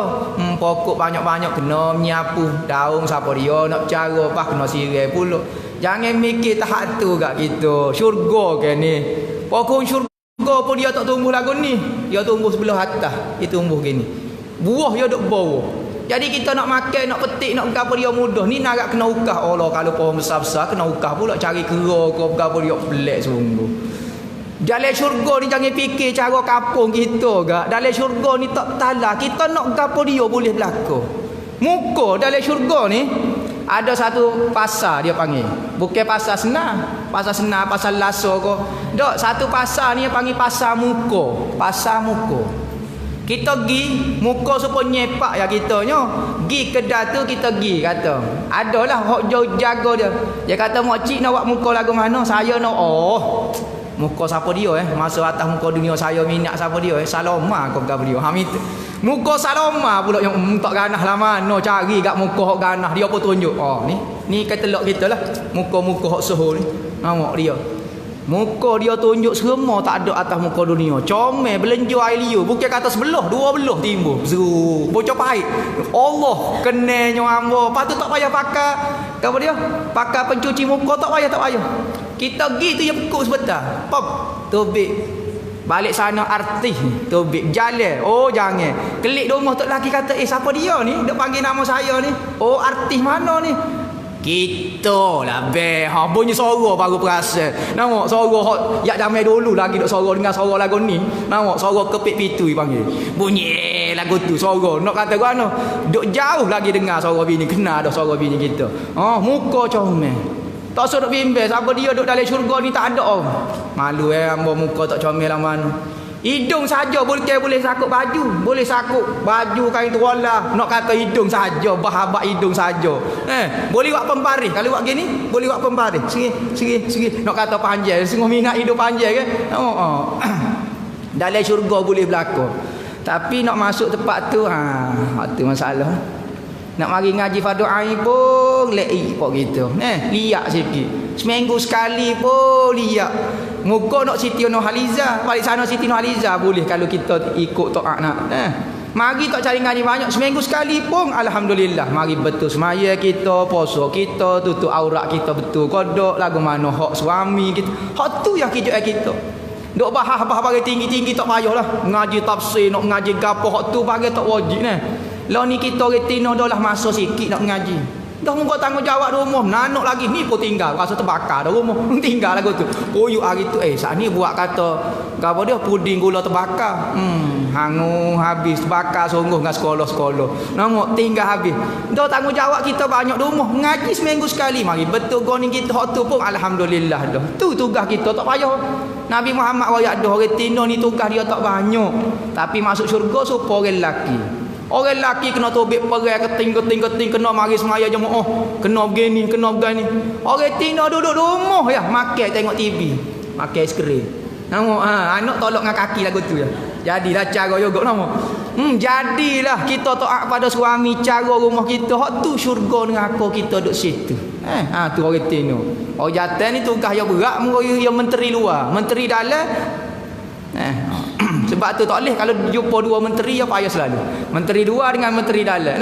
Pokok banyak-banyak kena menyapu daun siapa dia nak cara apa kena sirai pula. Jangan mikir tahap tu kat kita. Syurga kan ni. Pokok syurga pun dia tak tumbuh lagu ni. Dia tumbuh sebelah atas. Dia tumbuh gini. Buah dia duk bawah. Jadi kita nak makan, nak petik, nak apa dia mudah. Ni nak kena ukah. Allah kalau pohon besar-besar kena ukah pula cari kera ke apa dia pelik sungguh. Dalam syurga ni jangan fikir cara kampung kita gak. Dalam syurga ni tak talah. Kita nak apa dia boleh berlaku. Muka dalam syurga ni ada satu pasar dia panggil. Bukan pasar senar. Pasar laso ke. Dok, satu pasar ni dia panggil pasar muka. Pasar muka. Kita pergi muka supaya nyepak ya kitanya. Pergi kedai tu kita pergi kata. Adalah hok jaga dia. Dia kata mak cik nak buat muka lagu mana? Saya nak muka siapa dia masa atas muka dunia saya minat siapa dia Saloma kau berkata dia. Muka Saloma pula yang tak ganah lah mana cari kat muka hok ganah dia pun tunjuk. Ni kata telok kita lah. Muka-muka hok suhu ni. Nampak dia. Muka dia tunjuk semua tak ada atas muka dunia. Comel belenja air liur. Bukan kata sebelah, 2 belah timbul. Zuu, bocor pahit. Allah kenanya hamba. Patut tak payah pakai apa dia? Pakai pencuci muka tak payah. Kita pergi tu yang pekuk sebentar. Pop, tubik. Balik sana artis ni, tubik jalan. Jangan. Kelik rumah tok lelaki kata, siapa dia ni? Dia panggil nama saya ni. Artis mana ni? Kita lah bunyi suara baru perasan. Nampak suara hot yak jamai dulu lagi duk suara dengan suara lagu ni. Nampak suara kepik pitu panggil. Bunyi lagu tu suara. Nak kata gua duk jauh lagi dengar suara bini, kena ada suara bini kita. Muka comel. Tak suruh bimbang siapa dia duk dalam syurga ni tak ada orang. Malu hamba muka tak comel lah mana. Hidung saja boleh sakut baju. Boleh sakut baju kain tuala. Nak kata hidung saja, bahabat hidung saja. Boleh buat pembaris. Kalau buat gini, boleh buat pembaris. Segi. Nak kata panjang, sungguh minat hidung panjang kan. Dalam syurga boleh berlaku. Tapi nak masuk tempat tu, itu masalah. Nak mari ngaji fardu ain pun lei pok gitu. Liak sikit. Seminggu sekali pun liak. Muka nak Siti Nurhaliza, balik sana Siti Nurhaliza boleh kalau kita ikut taat nak. Mari tak cari ngaji banyak, seminggu sekali pun alhamdulillah. Mari betul semaya kita, puasa kita, tutup aurat kita betul. Kodok lagu mana hak suami kita. Hak tu yang kita. Dok bahas bagi tinggi-tinggi tak payahlah. Ngaji tafsir, nak ngaji gapo hak tu bagi tak wajib nah. Lah ni kita retina dah lah masa sikit nak ngaji. Dah muka tanggungjawab rumah, nanok lagi ni pun tinggal rasa terbakar dah rumah. Tinggal lagu tu. Puyuk hari tu saat ni buat kata apa dia puding gula terbakar. Hangus habis terbakar sungguh dengan sekolah-sekolah. Nampak tinggal habis. Dah tanggungjawab kita banyak rumah, ngaji seminggu sekali. Mari betul goni kita hak tu pun alhamdulillah dah. Tu tugas kita tak payah. Nabi Muhammad wayak dah orang tino ni tugas dia tak banyak. Tapi masuk syurga supaya orang lelaki. Orang lelaki kena tobek perai keting kena mari semaya jemaah, kena begini, kena begini. Orang tina duduk rumah makan tengok TV, makan es krim. Nama anak tolak dengan kaki lagu tu ya. Jadilah cara juga nama. Jadilah kita taat pada suami, cara rumah kita hak tu syurga neraka kita duduk situ. Tu orang tino. Orang jantan ni tugas yang berat yang menteri luar, menteri dalam. Sebab tu tak boleh kalau jumpa dua menteri apa payah selalu. Menteri luar dengan menteri dalam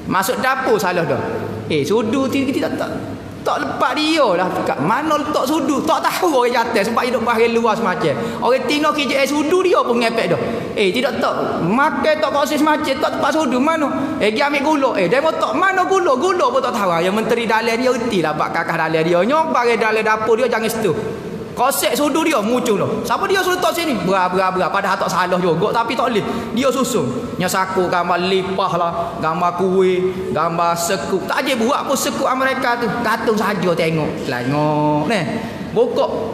masuk dapur salah dah. Sudu kita tak lepas dia lah. Kat mana letak sudu tak tahu orang jantan sebab hidup bahari luar semacam. Orang tino kerja sudu dia pun ngepek dah. Tidak tak makan tak proses macam tak tempat sudu mana. Pergi ambil gula. Demo tak mana gula pun tak tahu. Yang menteri dalam dia erti lah bak kakak dalam dia nyok bagi dalam dapur dia jangan situ. Kosek sudu dia muncul dah. Siapa dia suruh letak sini? Berat. Padahal tak salah juga tapi tak boleh. Dia susun. Nyasaku gambar lipah lah, gambar kuih, gambar sekuk. Tak aje buat pun sekuk Amerika tu. Gantung saja tengok. Tengok ni.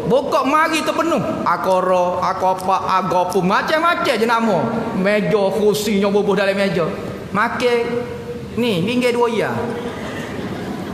Bokok mari tu penuh. Akoro, akopa, agopu macam-macam je nama. Meja kursinya bubuh dalam meja. Makan ni pinggir dua ya.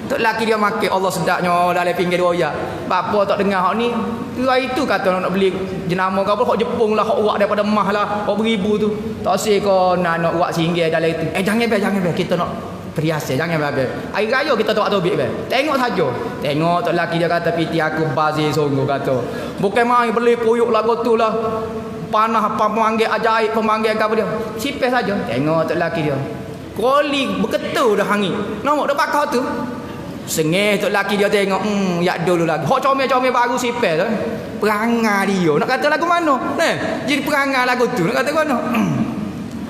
Tok laki dia makan Allah sedapnya dalam pinggir doya. Bapa tak dengar hak ni. Hari tu kata nak beli jenama kau apa hak Jepun lah, hak uak daripada mah lah, hak beribu tu. Tak sih kau nak uak singgih dalam itu. Jangan ber kita nak perhiasan jangan ber. Hari raya kita tak tobik ber. Tengok saja. Tengok tok laki dia kata piti aku bazir sungguh kata. Bukan mai beli puyuk lagu tu lah. Panah pemanggil ajaib pemanggil apa dia. Sipes saja. Tengok tok laki dia. Koli berketul dah hangit. Nampak dah pakar tu. Sengih tok laki dia tengok yak dulu lagi. Hok comel-comel baru sipel tu. Perangai dia. Nak kata lagu mana? Jadi perangai lagu tu. Nak kata mana?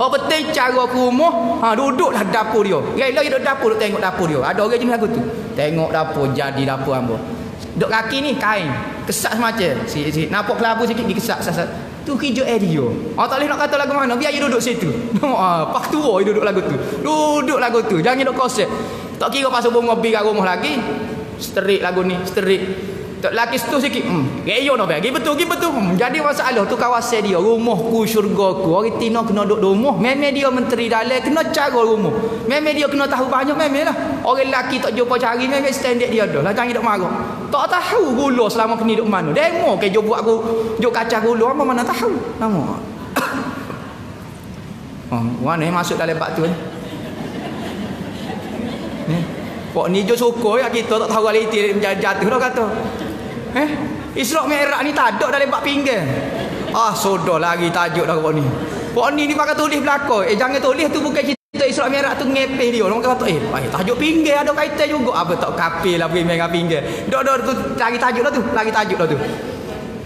Hok penting cara ke rumah, duduklah dapur dia. Rela duduk dapur duduk tengok dapur dia. Ada orang jenis lagu tu. Tengok dapur jadi dapur hamba. Duk kaki ni kain. Kesak semacam. Si nampak kelabu sikit dikesak sat. Tu kerja dia. Tak boleh nak kata lagu mana. Biar dia duduk situ. Pak tua dia duduk lagu tu. Duduk lagu tu. Jangan duduk kosek. Tak kira pasal bunga bi kat rumah lagi. Sterik lagu ni, sterik. Tak laki situ sikit. Reyo nak bagi betul. Jadi masalah tu kawasan dia, rumahku, syurgaku. Orang tino kena duduk rumah. Memang dia menteri dalam kena cara rumah. Memang dia kena tahu banyak memanglah. Orang lelaki tak jumpa cari memang standard dia dah. Lah jangan duk marah. Tak tahu gula selama kini duk mana. Demo ke jo buat aku jo kacang gula apa mana tahu. Nama. Mana masuk dalam bak tu ni. Pok ni jo syukur ya kita tak tahu realiti jatuh dah kata. Isra' Mi'raj ni tak ada dalam bab pinggir. Sudah lagi tajuk dah pok ni. Pok ni pakai tulis belakang. Jangan tulis tu bukan cerita Isra' Mi'raj tu ngepeh dia. Orang kata tajuk pinggir ada kaitan juga. Apa tak kapil lah pergi dengan pinggir. Dok tu lagi tajuk dah tu. Lagi tajuk dah tu.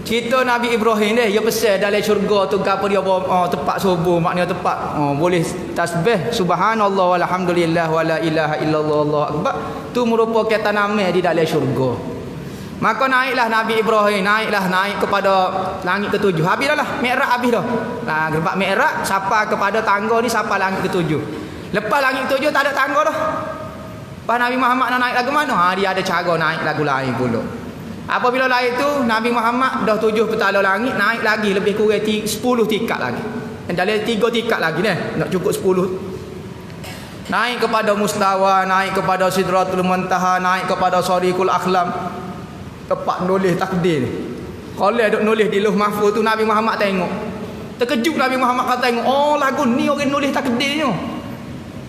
Cerita Nabi Ibrahim dia pesan dalam syurga tu apa dia tempat subuh maknanya tempat boleh tasbih subhanallah walhamdulillah wala ilaha illallah Allahu akbar tu merupakan tanaman di dalam syurga. Maka naiklah Nabi Ibrahim naik kepada langit ketujuh. Habis dah lah Mi'raj habis dah. Gerbak Mi'raj sampai kepada tangga ni sampai langit ketujuh. Lepas langit ketujuh tak ada tangga dah. Lepas Nabi Muhammad nak naik lagu mana? Dia ada cara naik lagu lain pula. Apabila lain tu Nabi Muhammad dah 7 petala langit naik lagi lebih kurang 10 tingkat lagi. Dan dalam 3 tingkat lagi nak cukup 10. Naik kepada mustawa, naik kepada sidratul muntaha, naik kepada sariqul akhlam. Tempat nulis takdir. Kalau duk nulis di Lauh Mahfuz tu Nabi Muhammad tengok. Terkejut Nabi Muhammad kata tengok, lagu ni orang nulis takdirnya.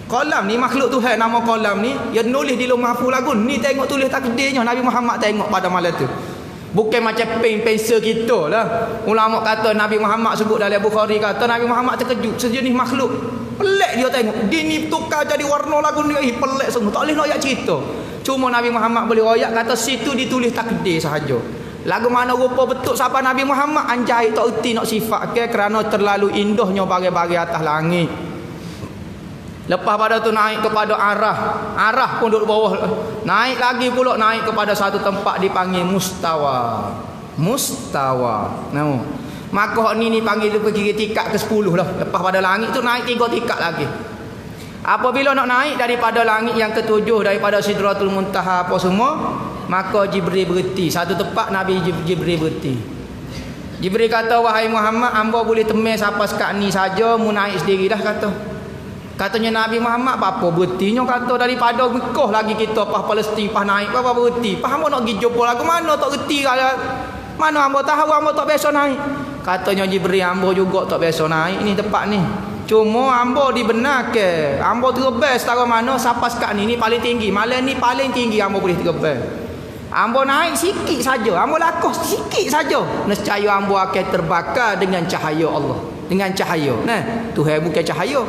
Qalam ni makhluk Tuhan nama qalam ni yang nulis di Lauh Mahfuz lagu ni tengok tulis takdirnya. Nabi Muhammad tengok pada malam tu. Bukan macam pensel kita lah. Ulama kata Nabi Muhammad sebut dalam Bukhari kata Nabi Muhammad terkejut sejenis makhluk. Pelik dia tengok. Dia ni tukar jadi warna lagu ni pelik semua. Tak boleh nak cerita. Cuma Nabi Muhammad boleh royak kata situ ditulis takdir sahaja. Lagu mana rupa betul siapa Nabi Muhammad anjai tak erti nak sifat ke kerana terlalu indahnya bagai-bagai atas langit. Lepas pada tu naik kepada arah pun duduk bawah. Naik lagi pula naik kepada satu tempat dipanggil mustawa. Nama. Maka ni panggil tu pergi tingkat ke-10 lah. Lepas pada langit tu naik 3 tingkat lagi. Apabila nak naik daripada langit yang ke-7 daripada Sidratul Muntaha apa semua, maka Jibril berhenti. Satu tempat Nabi Jibril berhenti. Jibril kata wahai Muhammad, hamba boleh temui siapa sekat ni saja, mu naik sendiri dah kata. Katanya Nabi Muhammad apa berhentinya kata daripada Mekah lagi kita pas Palestin pas naik apa berhenti. Faham nak pergi jumpa lagu mana tak reti Mana hamba tahu hamba tak biasa naik. Katanya Jibril, hamba juga tak biasa naik ni tempat ni. Cuma hamba dibenarkan. Hamba terbang setara mana sampai sekat ni paling tinggi. Malam ni paling tinggi hamba boleh terbang. Hamba naik sikit saja, hamba lakuh sikit saja. Nescaya hamba akan terbakar dengan cahaya Allah. Dengan cahaya. Nah, Tuhan bukan cahaya,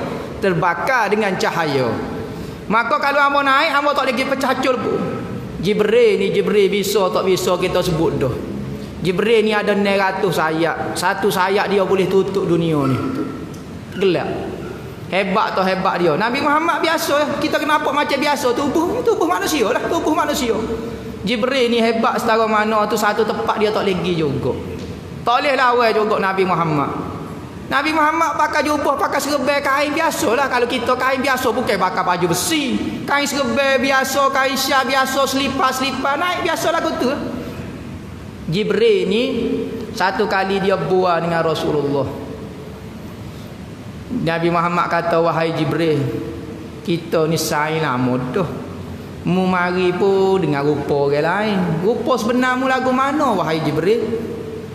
terbakar dengan cahaya. Maka kalau hamba naik, hamba tak lagi pecah cul pun. Jibril ni Jibril bisa tak bisa kita sebut dah. Jibril ni ada 900 sayap. Satu sayap dia boleh tutup dunia ni. Gelap. Hebat atau hebat dia. Nabi Muhammad biasa, kita kenapa macam biasa, tubuh manusia lah, tubuh manusia. Jibril ni hebat setara mana tu, satu tempat dia tak lagi juga. Tak boleh lawan juga Nabi Muhammad. Nabi Muhammad pakai jubah, pakai serban kain biasalah. Kalau kita kain biasa bukan pakai baju besi. Kain serban biasa, kain syal biasa, selipar naik biasalah gitu. Jibril ni satu kali dia buat dengan Rasulullah. Nabi Muhammad kata, wahai Jibril, kita ni sain lama dah. Mu mari pun dengan rupa orang lain. Rupa sebenar mu lagu mana wahai Jibril?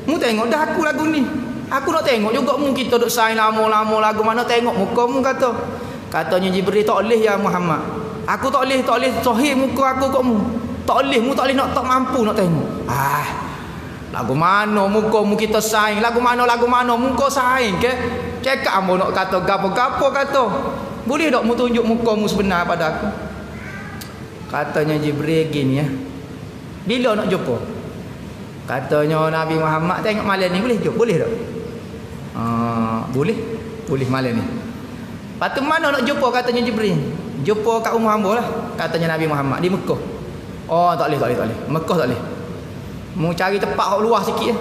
Mu tengok dah aku lagu ni. Aku nak tengok juga mu, kita duk sain lama-lama lagu mana, tengok muka mu kata. Katanya Jibril, tak boleh ya Muhammad. Aku tak boleh sahih muka aku kat mu. Tak boleh, mu tak boleh nak, tak mampu nak tengok. Lagu mana muka mu kita sain? Lagu mana muka sain ke? Cakap ambo nak kata gapo-gapo kata. Boleh tak mu tunjuk muka mu sebenar pada aku? Katanya Jibril gini ya. Bila nak jumpa? Katanya Nabi Muhammad, tengok malam ni boleh jumpa? Boleh tak? Boleh malam ni. Lepas tu mana nak jumpa katanya Jibril? Jumpa kat rumah hamba lah, katanya Nabi Muhammad, di Mekah. Oh tak boleh. Mekah tak boleh. Mu cari tempat hak luar sikit ya.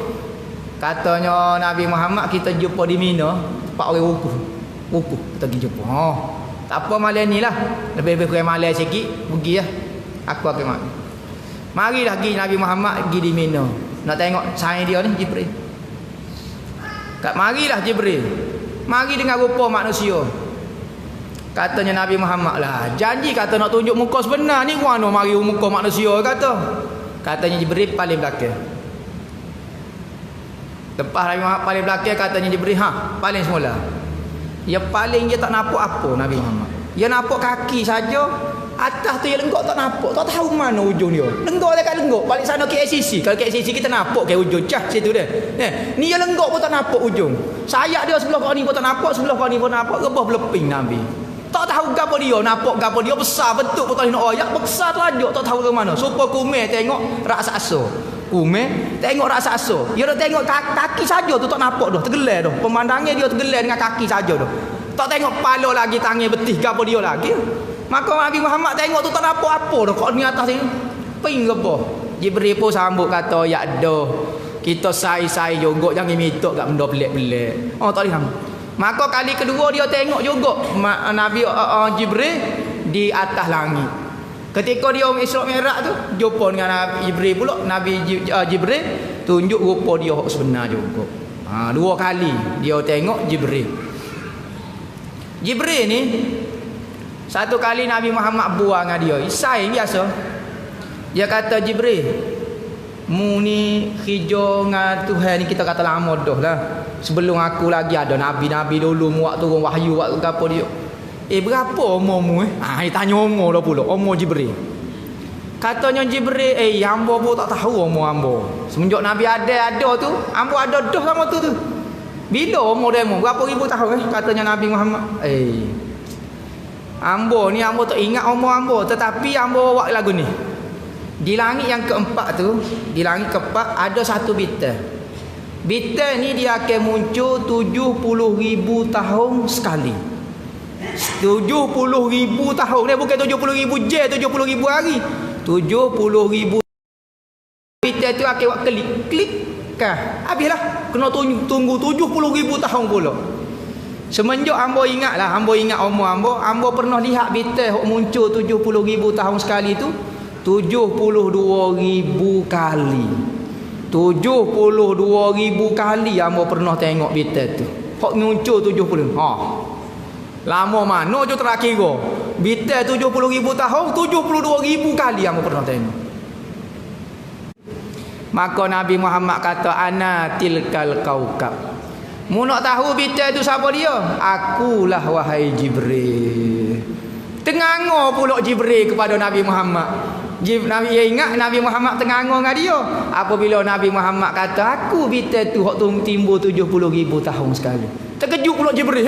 Katanya Nabi Muhammad, kita jumpa di Mina, tempat orang wukuf. Kita pergi jumpa. Tak apa malam ni lah. Lebih-lebih kurang malam sikit, pergi lah. Aku akan mati. Marilah pergi Nabi Muhammad pergi di Mina. Nak tengok sain dia ni Jibril. Marilah Jibril. Mari dengan rupa manusia. Katanya Nabi Muhammad lah, janji kata nak tunjuk muka sebenar ni, mana mari muka manusia kata. Katanya Jibril paling belakang. Lepas Nabi Muhammad paling belakang, katanya Jibril paling semula. Dia paling dia tak nampak apa Nabi Muhammad. Dia nampak kaki saja. Atas tu yang lenggok tak nampak. Tak tahu mana ujung dia. Lenggok dekat lenggok. Balik sana KLCC. Kalau KLCC kita nampak ke ujung. Cah situ dia. Ni yang lenggok pun tak nampak ujung. Sayap dia sebelah kau ni pun tak nampak. Sebelah kau ni pun nampak. Rebah beleping Nabi. Tak tahu gapo dia. Nampak gapo dia. Besar bentuk pun tak boleh nak ayak. Besar terajuk. Tak tahu ke mana. Supaya kumeh tengok raksasa. Kumeh tengok raksasa. Dia dah tengok kaki saja tu tak nampak dah. Tergelar dah. Pemandangnya dia tergelar dengan kaki saja dah. Tak tengok kepala lagi, tangan betih gapo dia lagi. Maka Nabi Muhammad tengok tu tak nampak apa dah. Kat ni atas ni ping rebah. Jibril pun sambut kata, ya dah, kita sai-sai juga, jangan minta kat benda pelik-pelik. Tak boleh. Maka kali kedua dia tengok juga Nabi Jibril di atas langit. Ketika dia Isra Mi'raj tu jumpa dengan Nabi Jibril pula. Nabi Jibril tunjuk rupa dia sebenar juga. Dua kali dia tengok Jibril. Jibril ni satu kali Nabi Muhammad buang dengan dia. Saing biasa. Dia kata, Jibril, mu ni hijau dengan Tuhan ni kita kata lama dah lah. Sebelum aku lagi ada Nabi-Nabi dulu, mu waktu turun wahyu, waktu apa dia. Berapa umurmu dia tanya umur dah pula. Umur Jibril. Katanya Jibril, hamba pun tak tahu umur hamba. Semenjak Nabi ada tu, hamba ada dah sama tu. Bila umur dia mu? Berapa ribu tahun katanya Nabi Muhammad. Hamba ni hamba tak ingat umur hamba, tetapi hamba buat lagu ni. Di langit yang keempat tu, di langit keempat ada satu bintang. Bintang ni dia akan muncul 70,000 tahun sekali. 70,000 tahun. Dia bukan 70,000 je, 70,000 hari. 70,000 bintang tu akan buat klik kah. Habislah kena tunggu 70,000 tahun pula. Semenjak hamba ingat umur hamba pernah lihat bintang hok muncul 70,000 tahun sekali tu 72,000 kali. 72,000 kali hamba pernah tengok bintang tu. Hok muncul 70. Lama mana je terakhir go. Bintang 70,000 tahun 72,000 kali hamba pernah tengok. Maka Nabi Muhammad kata, ana tilkal kaukab. Mu nak tahu bintang tu siapa dia? Akulah wahai Jibril. Tengango pula Jibril kepada Nabi Muhammad. Nabi ingat Nabi Muhammad tengango dengan dia. Apabila Nabi Muhammad kata, aku bintang tu hak timbul 70,000 tahun sekali. Terkejut pula Jibril.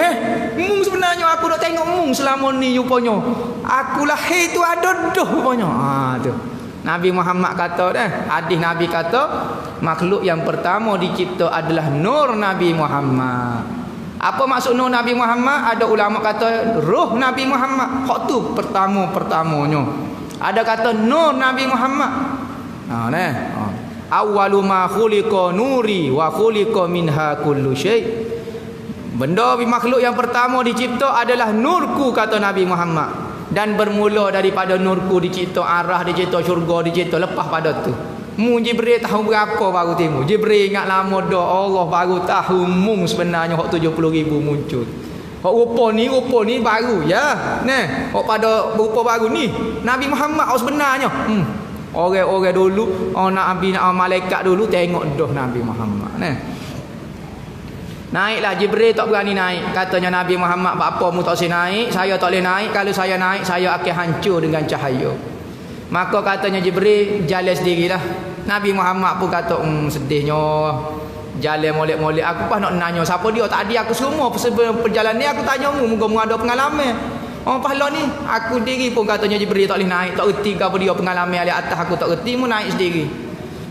Mung sebenarnya aku nak tengok mung selama ni rupanya. Aku lahir tu ada dah rupanya. Tu. Nabi Muhammad kata hadis Nabi kata, makhluk yang pertama dicipta adalah nur Nabi Muhammad. Apa maksud nur Nabi Muhammad? Ada ulama kata roh Nabi Muhammad. Hak tu pertamanya. Ada kata nur Nabi Muhammad. Awwalu ma khuliqa nuri wa khuliqa minha kullu syai'. Benda makhluk yang pertama dicipta adalah nurku, kata Nabi Muhammad. Dan bermula daripada nurku dicipta arah, dicipta syurga, dicipta lepas pada tu. Mu Jibril tahu berapa baru timbul. Jibril ingat lama dah, Allah baru tahu mung sebenarnya hak 70,000 muncul. Hak rupa ni baru ya. Nah, hak pada rupa baru ni Nabi Muhammad sebenarnya. Orang-orang dulu, Nabi malaikat dulu tengok dah Nabi Muhammad. Nah. Naiklah Jibril tak berani naik. Katanya Nabi Muhammad, apa mu tak boleh naik? Saya tak boleh naik. Kalau saya naik, saya akan hancur dengan cahaya. Maka katanya Jibril, jalan sendirilah. Nabi Muhammad pun kata, sedihnya. Jalan molek-molek. Aku pas nak nanya siapa dia. Tadi aku semua perjalanan ni aku tanya mu, moga-moga ada pengalaman. Pahala ni aku diri pun katanya Jibril tak boleh naik. Tak reti ke apa dia pengalaman di atas aku tak reti, mu naik sendiri.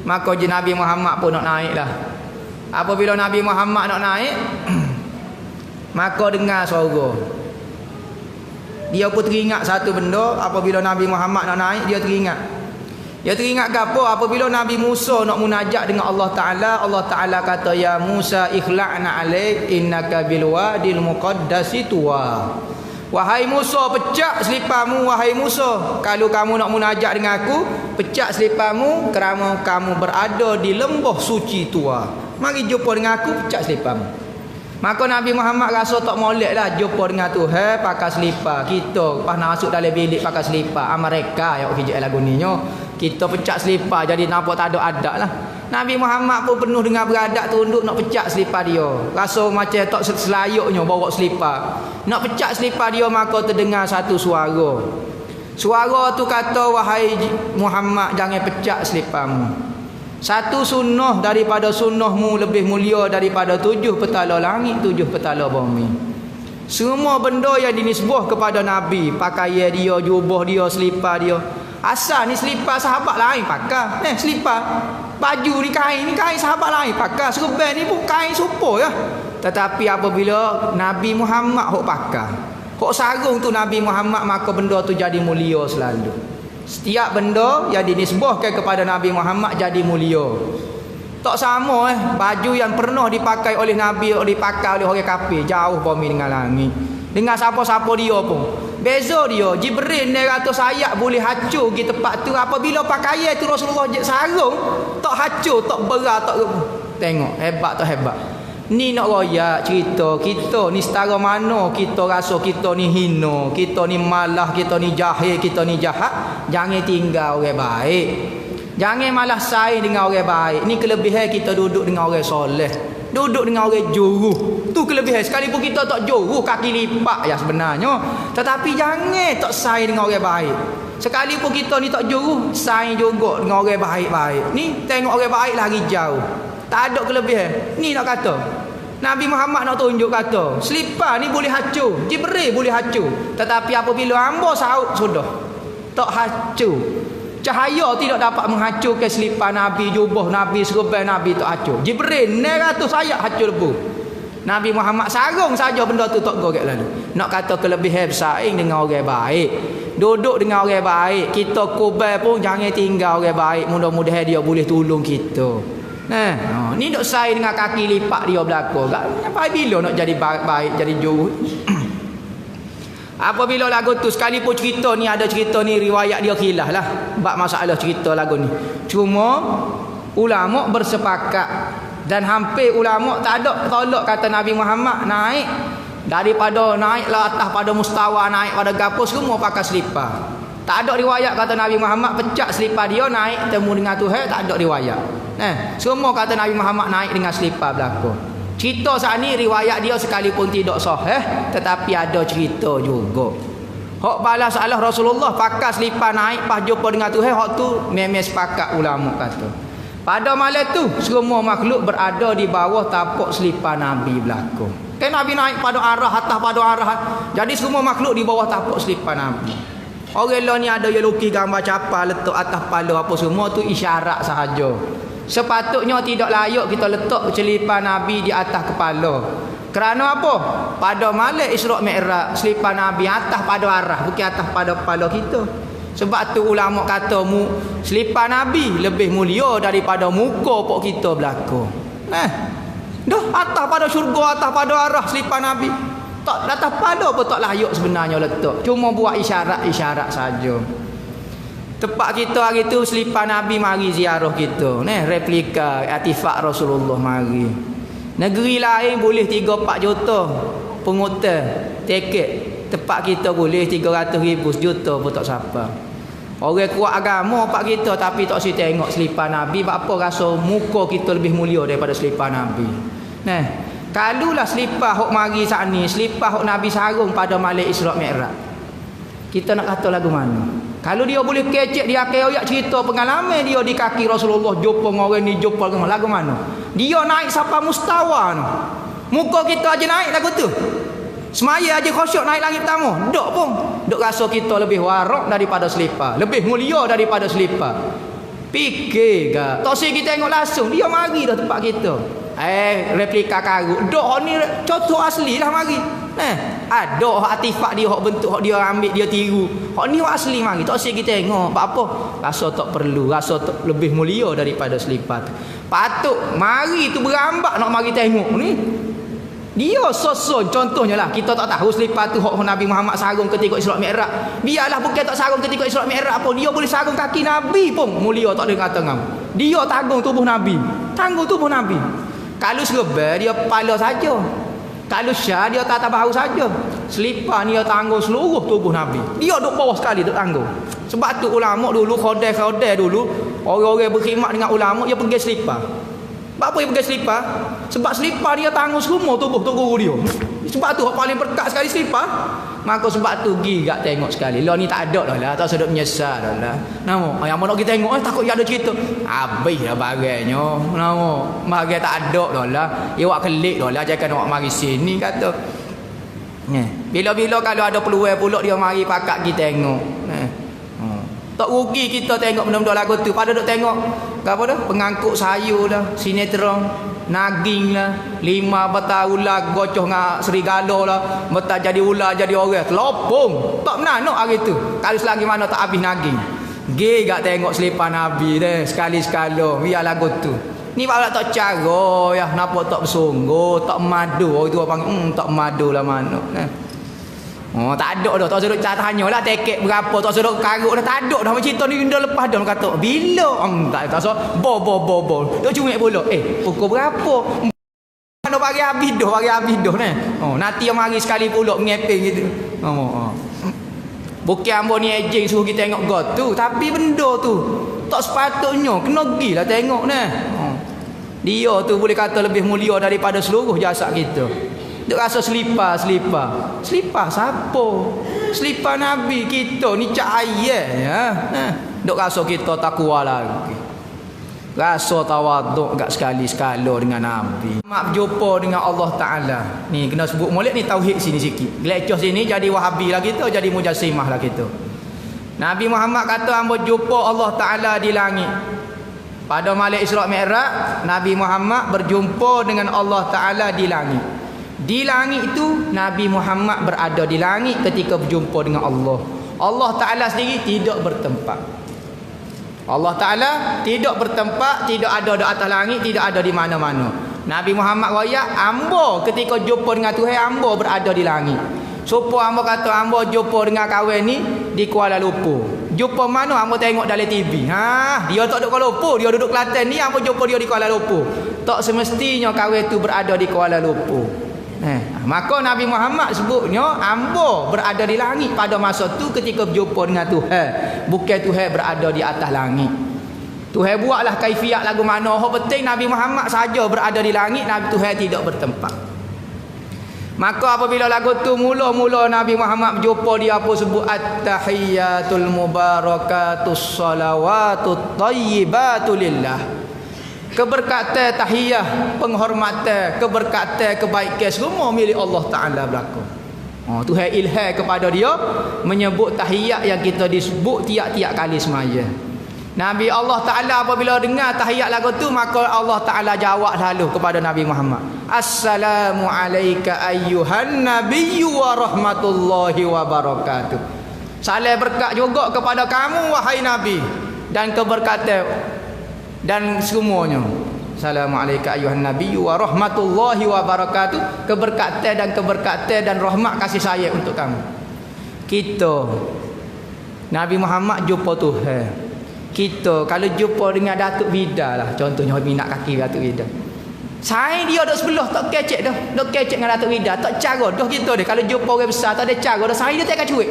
Maka Nabi Muhammad pun nak naik lah. Apabila Nabi Muhammad nak naik, maka dengar suara. Dia pun teringat satu benda. Apabila Nabi Muhammad nak naik, dia teringat. Dia teringat ke apa? Apabila Nabi Musa nak munajat dengan Allah Ta'ala kata, ya Musa ikhla'na alaik innaka bilwadil muqaddasi tuwa. Wahai Musa, pecah selipamu wahai Musa. Kalau kamu nak munajat dengan aku, pecah selipamu kerana kamu berada di lembah suci tua. Mari jumpa dengan aku, pecah selipamu. Maka Nabi Muhammad rasa tak molek lah jumpa dengan Tuhan pakai selipar. Kita pas nak masuk dalam bilik pakai selipar. Mereka yang kerja lagu ni nyo. Kita pecah selipar jadi nampak tak ada adab lah. Nabi Muhammad pun penuh dengan beradab, tunduk nak pecah selipar dia. Rasa macam tak selayaknya bawa selipar. Nak pecah selipar dia, maka terdengar satu suara. Suara tu kata, wahai Muhammad, jangan pecah seliparmu. Satu sunnah daripada sunnahmu lebih mulia daripada 7 petala langit, 7 petala bumi. Semua benda yang dinisbah kepada Nabi, pakaian dia, jubah dia, selipar dia. Asal ni selipar sahabat lain pakai. Selipar. Baju ni kain sahabat lain pakai. Serban ni pun kain supur ya. Tetapi apabila Nabi Muhammad hok pakai, hok sarung tu Nabi Muhammad, maka benda tu jadi mulia selalu. Setiap benda yang dinisbahkan kepada Nabi Muhammad jadi mulia. Tak sama baju yang pernah dipakai oleh Nabi dipakai oleh orang kafir, jauh bumi dengan langit. Dengan siapa-siapa dia pun. Beza dia, Jibril ni kata sayap boleh hacur di tempat tu. Apabila pakaian tu Rasulullah sarung, tak hacur, tak berat, tak. Tengok, hebat tak hebat. Ni nak royak cerita kita ni setara mana kita rasa kita ni hina, kita ni malah, kita ni jahil, kita ni jahat. Jangan tinggal orang baik. Jangan malah saing dengan orang baik. Ni kelebihan kita duduk dengan orang soleh, duduk dengan orang juruh. Tu kelebihan. Sekalipun kita tak juruh, kaki lipat ya sebenarnya. Tetapi jangan tak saing dengan orang baik. Sekalipun kita ni tak juruh, saing juga dengan orang baik-baik. Ni tengok orang baik lari jauh. Tak ada kelebihan. Ni nak kata Nabi Muhammad nak tunjuk kata selipar ni boleh hacur, Jibril boleh hacur. Tetapi apabila hamba saut sudah tak hacur. Cahaya tidak dapat menghacurkan selipar Nabi, jubah Nabi, serban Nabi tak hacur. Jibril 900 ayat hacur lebu. Nabi Muhammad sarung saja benda tu tak gorek lalu. Nak kata kelebihan bersaing dengan orang baik, duduk dengan orang baik. Kita kubal pun jangan tinggal orang baik. Mudah-mudahan dia boleh tolong kita. Ni dok sai dengan kaki lipat dia belakang. Sampai bila nak jadi baik, jadi jauh. Apabila lagu tu sekalipun cerita ni ada cerita ni riwayat dia khilaf lah bab masalah cerita lagu ni. Cuma ulama bersepakat dan hampir ulama tak ada tolak kata Nabi Muhammad naik daripada naiklah atas pada mustawa, naik pada gapo semua pakai selipar. Tak ada riwayat kata Nabi Muhammad pecah selipar dia naik temu dengan Tuhan, tak ada riwayat. Semua kata Nabi Muhammad naik dengan selipar belaka. Cerita saat ni riwayat dia sekalipun tidak sahih, tetapi ada cerita juga. Hak balas salah Rasulullah pakai selipar naik pas jumpa dengan Tuhan, hak tu memang sepakat ulama kata. Pada malam tu semua makhluk berada di bawah tapak selipar Nabi belaka. Kan Nabi naik pada arah atas pada arah. Jadi semua makhluk di bawah tapak selipar Nabi. Orang lain ni ada yang lukis gambar capal letak atas kepala apa semua tu isyarat sahaja. Sepatutnya tidak layak kita letak selipar Nabi di atas kepala. Kerana apa? Pada malam Isra' Mi'raj selipar Nabi atas pada arah, bukan atas pada kepala kita. Sebab tu ulama kata selipar Nabi lebih mulia daripada muka pok kita belaka. Dah atas pada syurga, atas pada arah selipar Nabi. Tak atas pada pun tak layak sebenarnya letak. Cuma buat isyarat-isyarat saja. Tempat kita hari tu selipar Nabi mari ziarah kita. Replika artifak Rasulullah mari. Negeri lain boleh 3-4 juta pengutar tiket. Tempat kita boleh 300,000 sejuta pun tak siapa. Orang kuat agama pak kita tapi tak si tengok selipar Nabi. Apa rasa muka kita lebih mulia daripada selipar Nabi. Kalulah selipar hok mari saat ni, selipar hok Nabi sarung pada malam Isra' Mi'raj. Kita nak kata lagu mana? Kalau dia boleh kecek dia akan ayat cerita pengalaman dia di kaki Rasulullah jumpa dengan orang ni, jumpa dengan lagu mana? Dia naik sampai mustawa tu. Muka kita aja naik lagu tu. Semaya aja khusyuk naik langit pertama. Dok pun. Dok rasa kita lebih warak daripada selipar, lebih mulia daripada selipar. Fikir gak. Tak sih kita tengok langsung dia mari dah tempat kita. Replika karut. Dok ni contoh asli lah mari. Ada artifak dia, hak bentuk hak dia ambil dia tiru. Hak ni hak asli mari. Tak sih kita tengok. Apa? Rasa tak perlu, rasa tak lebih mulia daripada selipar tu. Patut mari tu berambak nak mari tengok ni. Dia soson contohnya lah. Kita tak tahu selipar tu hak Nabi Muhammad sarung ketika Isra' Mi'raj. Biarlah bukan tak sarung ketika Isra' Mi'raj pun, dia boleh sarung kaki Nabi pun mulia tak ada kata ngam. Dia tanggung tubuh Nabi. Tanggung tubuh Nabi. Kalau serba dia kepala saja. Kalau syah dia tak bahu saja. Selipar ni dia tanggung seluruh tubuh Nabi. Dia duduk bawah sekali duduk tanggung. Sebab tu ulama dulu khodai dulu orang-orang berkhidmat dengan ulama dia pergi selipar. Sebab apa dia pergi selipar? Sebab selipar dia tanggung semua tubuh guru dia. Sebab tu paling berkat sekali selipar. Maka sebab tu gigak tengok sekali. Lah ni tak ada dah lah, tak sedap menyesal dah lah. Nama yang mana kita tengok takut dia ada cerita. Habis dah bagainya. Nama bagai tak ada dah lah. Dia awak kelik dah lah jangan awak mari sini kata. Bila-bila kalau ada peluang pula dia mari pakak kita tengok. Tak rugi kita tengok benda-benda lagu tu. Pada duk tengok apa dah? Pengangkut sayur lah, sinetron, naging lah, 5 bata ular gocoh dengan serigala lah, bata jadi ular jadi orang. Telopong. Tak menanuk hari tu. Kalau selagi mana tak habis naging. Gak tengok selipar Nabi deh sekali-sekala biar lagu tu. Ni baru tak cara ya, kenapa tak bersungguh, tak madu. Orang tu panggil tak madu lah mana. Tak ada dah. Tak suruh tanyalah tiket berapa. Tak suruh karut dah. Tak ada dah. Macam cerita ni dah lepas dah. Kata bila? Tak suruh bo. Dia cuma pula. Pukul berapa? Mana bagi habis dah ni. Nanti yang mari sekali pula mengeping gitu. Bukan ambo ni ejeng suruh kita tengok god tu. Tapi benda tu tak sepatutnya. Kena pergi lah tengok ni. Dia tu boleh kata lebih mulia daripada seluruh jasad kita. Dia rasa selipar siapa? Selipar Nabi kita ni cahaya ya. Dia rasa kita takwa lagi. Rasa tawaduk gak sekali-sekala dengan Nabi. Mak berjumpa dengan Allah Ta'ala. Ni kena sebut molek ni tauhid sini sikit. Leceh sini jadi Wahabi lah kita, jadi Mujassimah lah kita. Nabi Muhammad kata hamba jumpa Allah Ta'ala di langit. Pada malam Isra' Mi'raj, Nabi Muhammad berjumpa dengan Allah Ta'ala di langit. Di langit itu Nabi Muhammad berada di langit ketika berjumpa dengan Allah. Allah Ta'ala sendiri tidak bertempat. Allah Ta'ala tidak bertempat, tidak ada di atas langit, tidak ada di mana-mana. Nabi Muhammad royak, hamba ketika jumpa dengan Tuhan, hamba berada di langit. Supaya hamba kata hamba jumpa dengan kawan ni di Kuala Lumpur. Jumpa mana hamba tengok dalam TV. Dia tak duduk Kuala Lumpur, dia duduk Kelantan ni, hamba jumpa dia di Kuala Lumpur. Tak semestinya kawan tu berada di Kuala Lumpur. Maka Nabi Muhammad sebutnya hamba berada di langit pada masa tu ketika berjumpa dengan Tuhan. Bukan Tuhan berada di atas langit. Tuhan buatlah kaifiat lagu mana. Yang penting Nabi Muhammad saja berada di langit, Nabi Tuhan tidak bertempat. Maka apabila lagu tu mula-mula Nabi Muhammad berjumpa dia apa sebut at-tahiyyatul mubarakatus salawatut thayyibatu lillah. Keberkatan tahiyah, penghormatan, keberkatan, kebaikan semua milik Allah Taala berlaku. Tuhan ilham kepada dia menyebut tahiyat yang kita disebut tiap-tiap kali semaya. Nabi Allah Ta'ala apabila dengar tahiyat lagu tu, maka Allah Ta'ala jawab lalu kepada Nabi Muhammad, Assalamu alayka ayyuhan nabiyyu wa rahmatullahi wa barakatuh. Salam berkat juga kepada kamu wahai Nabi, dan keberkatan dan semuanya. Assalamu alayka ayyuhan nabiyyu wa rahmatullahi wa barakatuh. Keberkatan dan rahmat kasih sayang untuk kamu. Kita Nabi Muhammad jumpa Tuhan. Kita kalau jumpa dengan Datuk Vida lah, contohnya minat kaki Datuk Vida, saya dia duduk sebelah tak kecek dah, duduk kecek dengan Datuk Vida, tak cara dah kita dia. Kalau jumpa orang besar tak ada cara dah, saya dia tak akan cuik.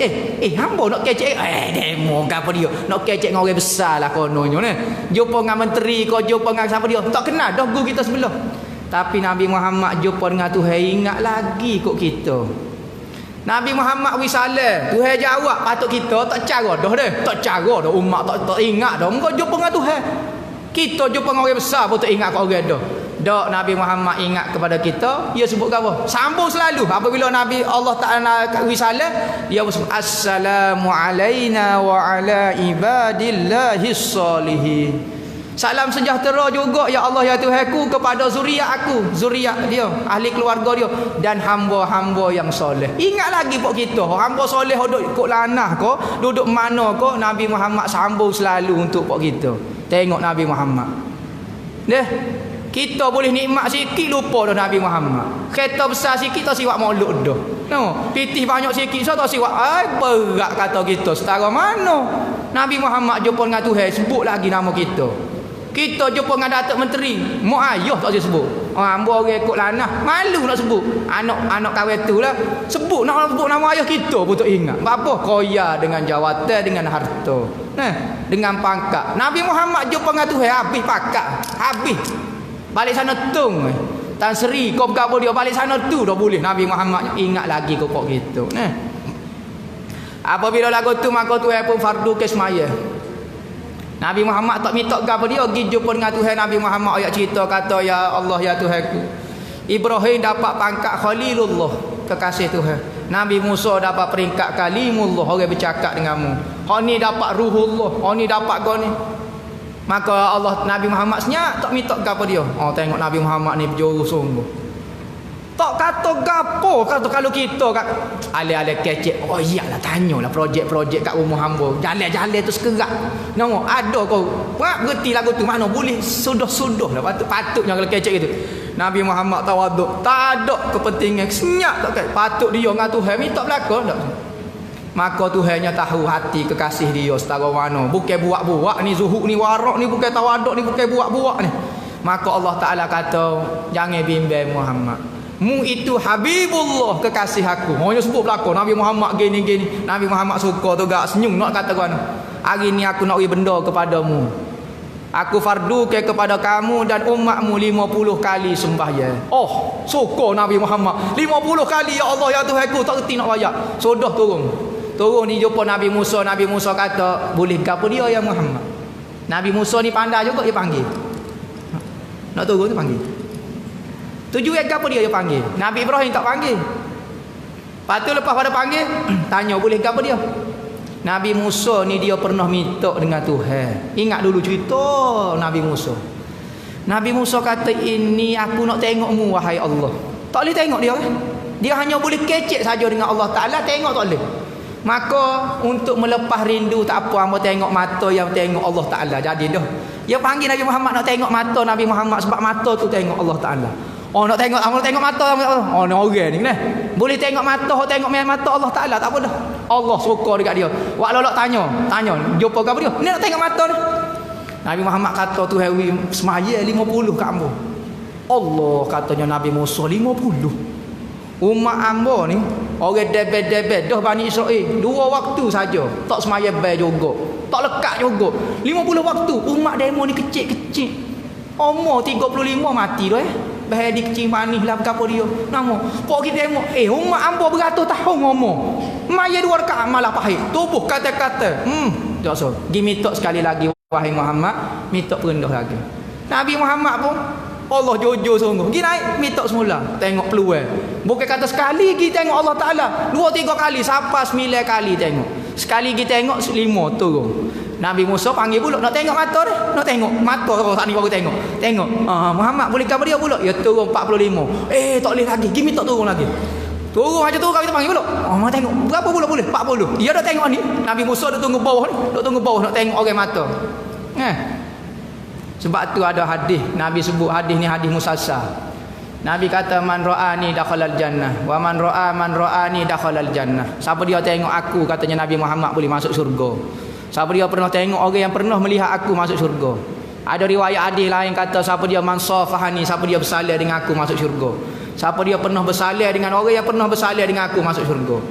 Hamba nak kecek, demo apa dia nak kecek dengan orang besar lah kononnya ni. Jumpa dengan menteri kau, jumpa dengan siapa dia tak kenal dah, guru kita sebelah. Tapi Nabi Muhammad jumpa dengan Tuhan, ingat lagi kok kita. Nabi Muhammad wisalah, Tuhan jawab, patut kita tak cara dah deh. Tak cara dah, umat tak ingat dah. Engkau jumpa dengan Tuhan. Kita jumpa dengan orang besar pun tak ingat kat orang dah. Dak Nabi Muhammad ingat kepada kita, dia sebut apa? Sambung selalu. Apabila Nabi Allah Taala wisalah, dia sebut assalamu alaina wa ala ibadillahis solihin. Salam sejahtera juga ya Allah ya Tuhanku kepada zuriat aku, zuriat dia, ahli keluarga dia dan hamba-hamba yang soleh. Ingat lagi pok kita, hamba soleh duduk ikut lanah ko, duduk mana ko, Nabi Muhammad sambung selalu untuk pok kita. Tengok Nabi Muhammad. Deh, kita boleh nikmat sikit lupa dah Nabi Muhammad. Kereta besar sikit tak siwak maulud dah. No, pitih banyak sikit so tak siwak. Berat kata kita setara mana. Nabi Muhammad jumpa dengan Tuhan, sebut lagi nama kita. Kita jumpa dengan Datuk Menteri, mak ayah tak boleh sebut. Hamba orang ikut lanah, malu nak sebut. Anak kahwin tu lah, sebut nak sebut nama ayah kita pun tak ingat. Apa? Koya dengan jawatan, dengan harta, dengan pangkat. Nabi Muhammad jumpa dengan Tuhan, habis pangkat, habis. Balik sana tung. Tan Sri kau berapa dia balik sana tu dah boleh. Nabi Muhammad ingat lagi kau gitu. Apabila lagu tu maka Tuhan pun fardu ke semaya. Nabi Muhammad tak minta apa dia pergi jumpa dengan Tuhan. Nabi Muhammad ayat cerita kata ya Allah ya Tuhanku, Ibrahim dapat pangkat Khalilullah, kekasih Tuhan. Nabi Musa dapat peringkat Kalimullah, orang bercakap denganmu. Hak ni dapat Ruhullah, hak ni dapat kau ni. Maka Allah Nabi Muhammad senyap tak minta apa dia. Tengok Nabi Muhammad ni berjuru sungguh. Tak kata gapo, kata kalau kita kat alih-alih kecek. Iyalah tanyalah projek-projek kat rumah hamba. Jalan-jalan tu sekerat. Nampak ada kau. Berhenti lagu tu mana boleh sudah-sudah lah. Patutnya kalau kecek gitu. Nabi Muhammad tawaduk. Tak ada kepentingan. Senyap tak patut dia dengan Tuhan minta belakang tak. Maka Tuhannya tahu hati kekasih dia setara mana. Bukan buat-buat ni zuhud ni warak ni, bukan tawaduk ni, bukan buat-buat ni. Maka Allah Taala kata jangan bimbang Muhammad. Mu itu Habibullah, kekasih aku. Hanya sebut belakang Nabi Muhammad gini-gini. Nabi Muhammad suka tu gak senyum nak kata kan. Hari ni aku nak beri benda kepadamu. Aku fardu kepada kamu dan umatmu 50 kali sembahyang. Suka Nabi Muhammad. 50 kali ya Allah ya Tuhanku, tak reti nak bayar. Sudah turun. Turun ni jumpa Nabi Musa. Nabi Musa kata, boleh ke apa dia ya Muhammad? Nabi Musa ni pandai juga dia panggil. Nak turun dia panggil. Tujuan apa dia panggil? Nabi Ibrahim tak panggil. Lepas tu lepas pada panggil, tanya boleh ke apa dia? Nabi Musa ni dia pernah minta dengan Tuhan. Ingat dulu cerita Nabi Musa. Nabi Musa kata, ini aku nak tengokmu wahai Allah. Tak boleh tengok dia kan? Dia hanya boleh kecek saja dengan Allah Ta'ala, tengok tak boleh. Maka untuk melepas rindu tak apa, hamba tengok mata yang tengok Allah Ta'ala. Jadi dah. Dia panggil Nabi Muhammad nak tengok mata Nabi Muhammad sebab mata tu tengok Allah Ta'ala. Nak tengok, nak tengok mata ni orang ni boleh tengok mata Allah Taala, tak apa dah. Allah suka dekat dia. Wak lolok tanya jumpa ke apa dia? Ni nak tengok mata ni. Nabi Muhammad kata Tuhan semaya 50 kat hamba. Allah katanya Nabi Musa 50. Umat ambo ni orang debet-debet dah Bani Israel 2 waktu saja tak semaya bay juga, tak lekat juga. 50 waktu umat demo ni kecil-kecil. Umur 35 mati dah bahaya di kecil manis lah berapa dia. Nama pok kita demo umat ambo beratus tahun umur. Maya 2 rakaat malah pahit. Tubuh kata-kata. Tak so. Gi minta sekali lagi wahai Muhammad, minta perendah lagi. Nabi Muhammad pun Allah jujur sungguh. Pergi naik, minta semula. Tengok peluang. Bukan kata sekali pergi tengok Allah Ta'ala. 2-3 kali. Sampai 9 kali tengok. Sekali pergi tengok, 5 turun. Nabi Musa panggil pula. Nak tengok mata dia? Nak tengok. Mata saat ni baru tengok. Tengok. Muhammad boleh kabar dia pula? Ya turun 45. Tak boleh lagi. Pergi minta turun lagi. Turun macam tu kita panggil pula. Nak tengok. Berapa pula boleh? 40. Dia dah tengok ni. Nabi Musa dah tunggu bawah ni. Dah tunggu bawah nak tengok orang mata. Sebab tu ada hadis Nabi sebut, hadis ni hadis musalsal. Nabi kata man ra'ani dakhalal jannah wa man ra'ani dakhalal jannah. Siapa dia tengok aku, katanya Nabi Muhammad, boleh masuk syurga. Siapa dia pernah tengok orang yang pernah melihat aku masuk syurga. Ada riwayat hadis lain kata siapa dia man safahani, siapa dia bersalin dengan aku masuk syurga. Siapa dia pernah bersalin dengan orang yang pernah bersalin dengan aku masuk syurga.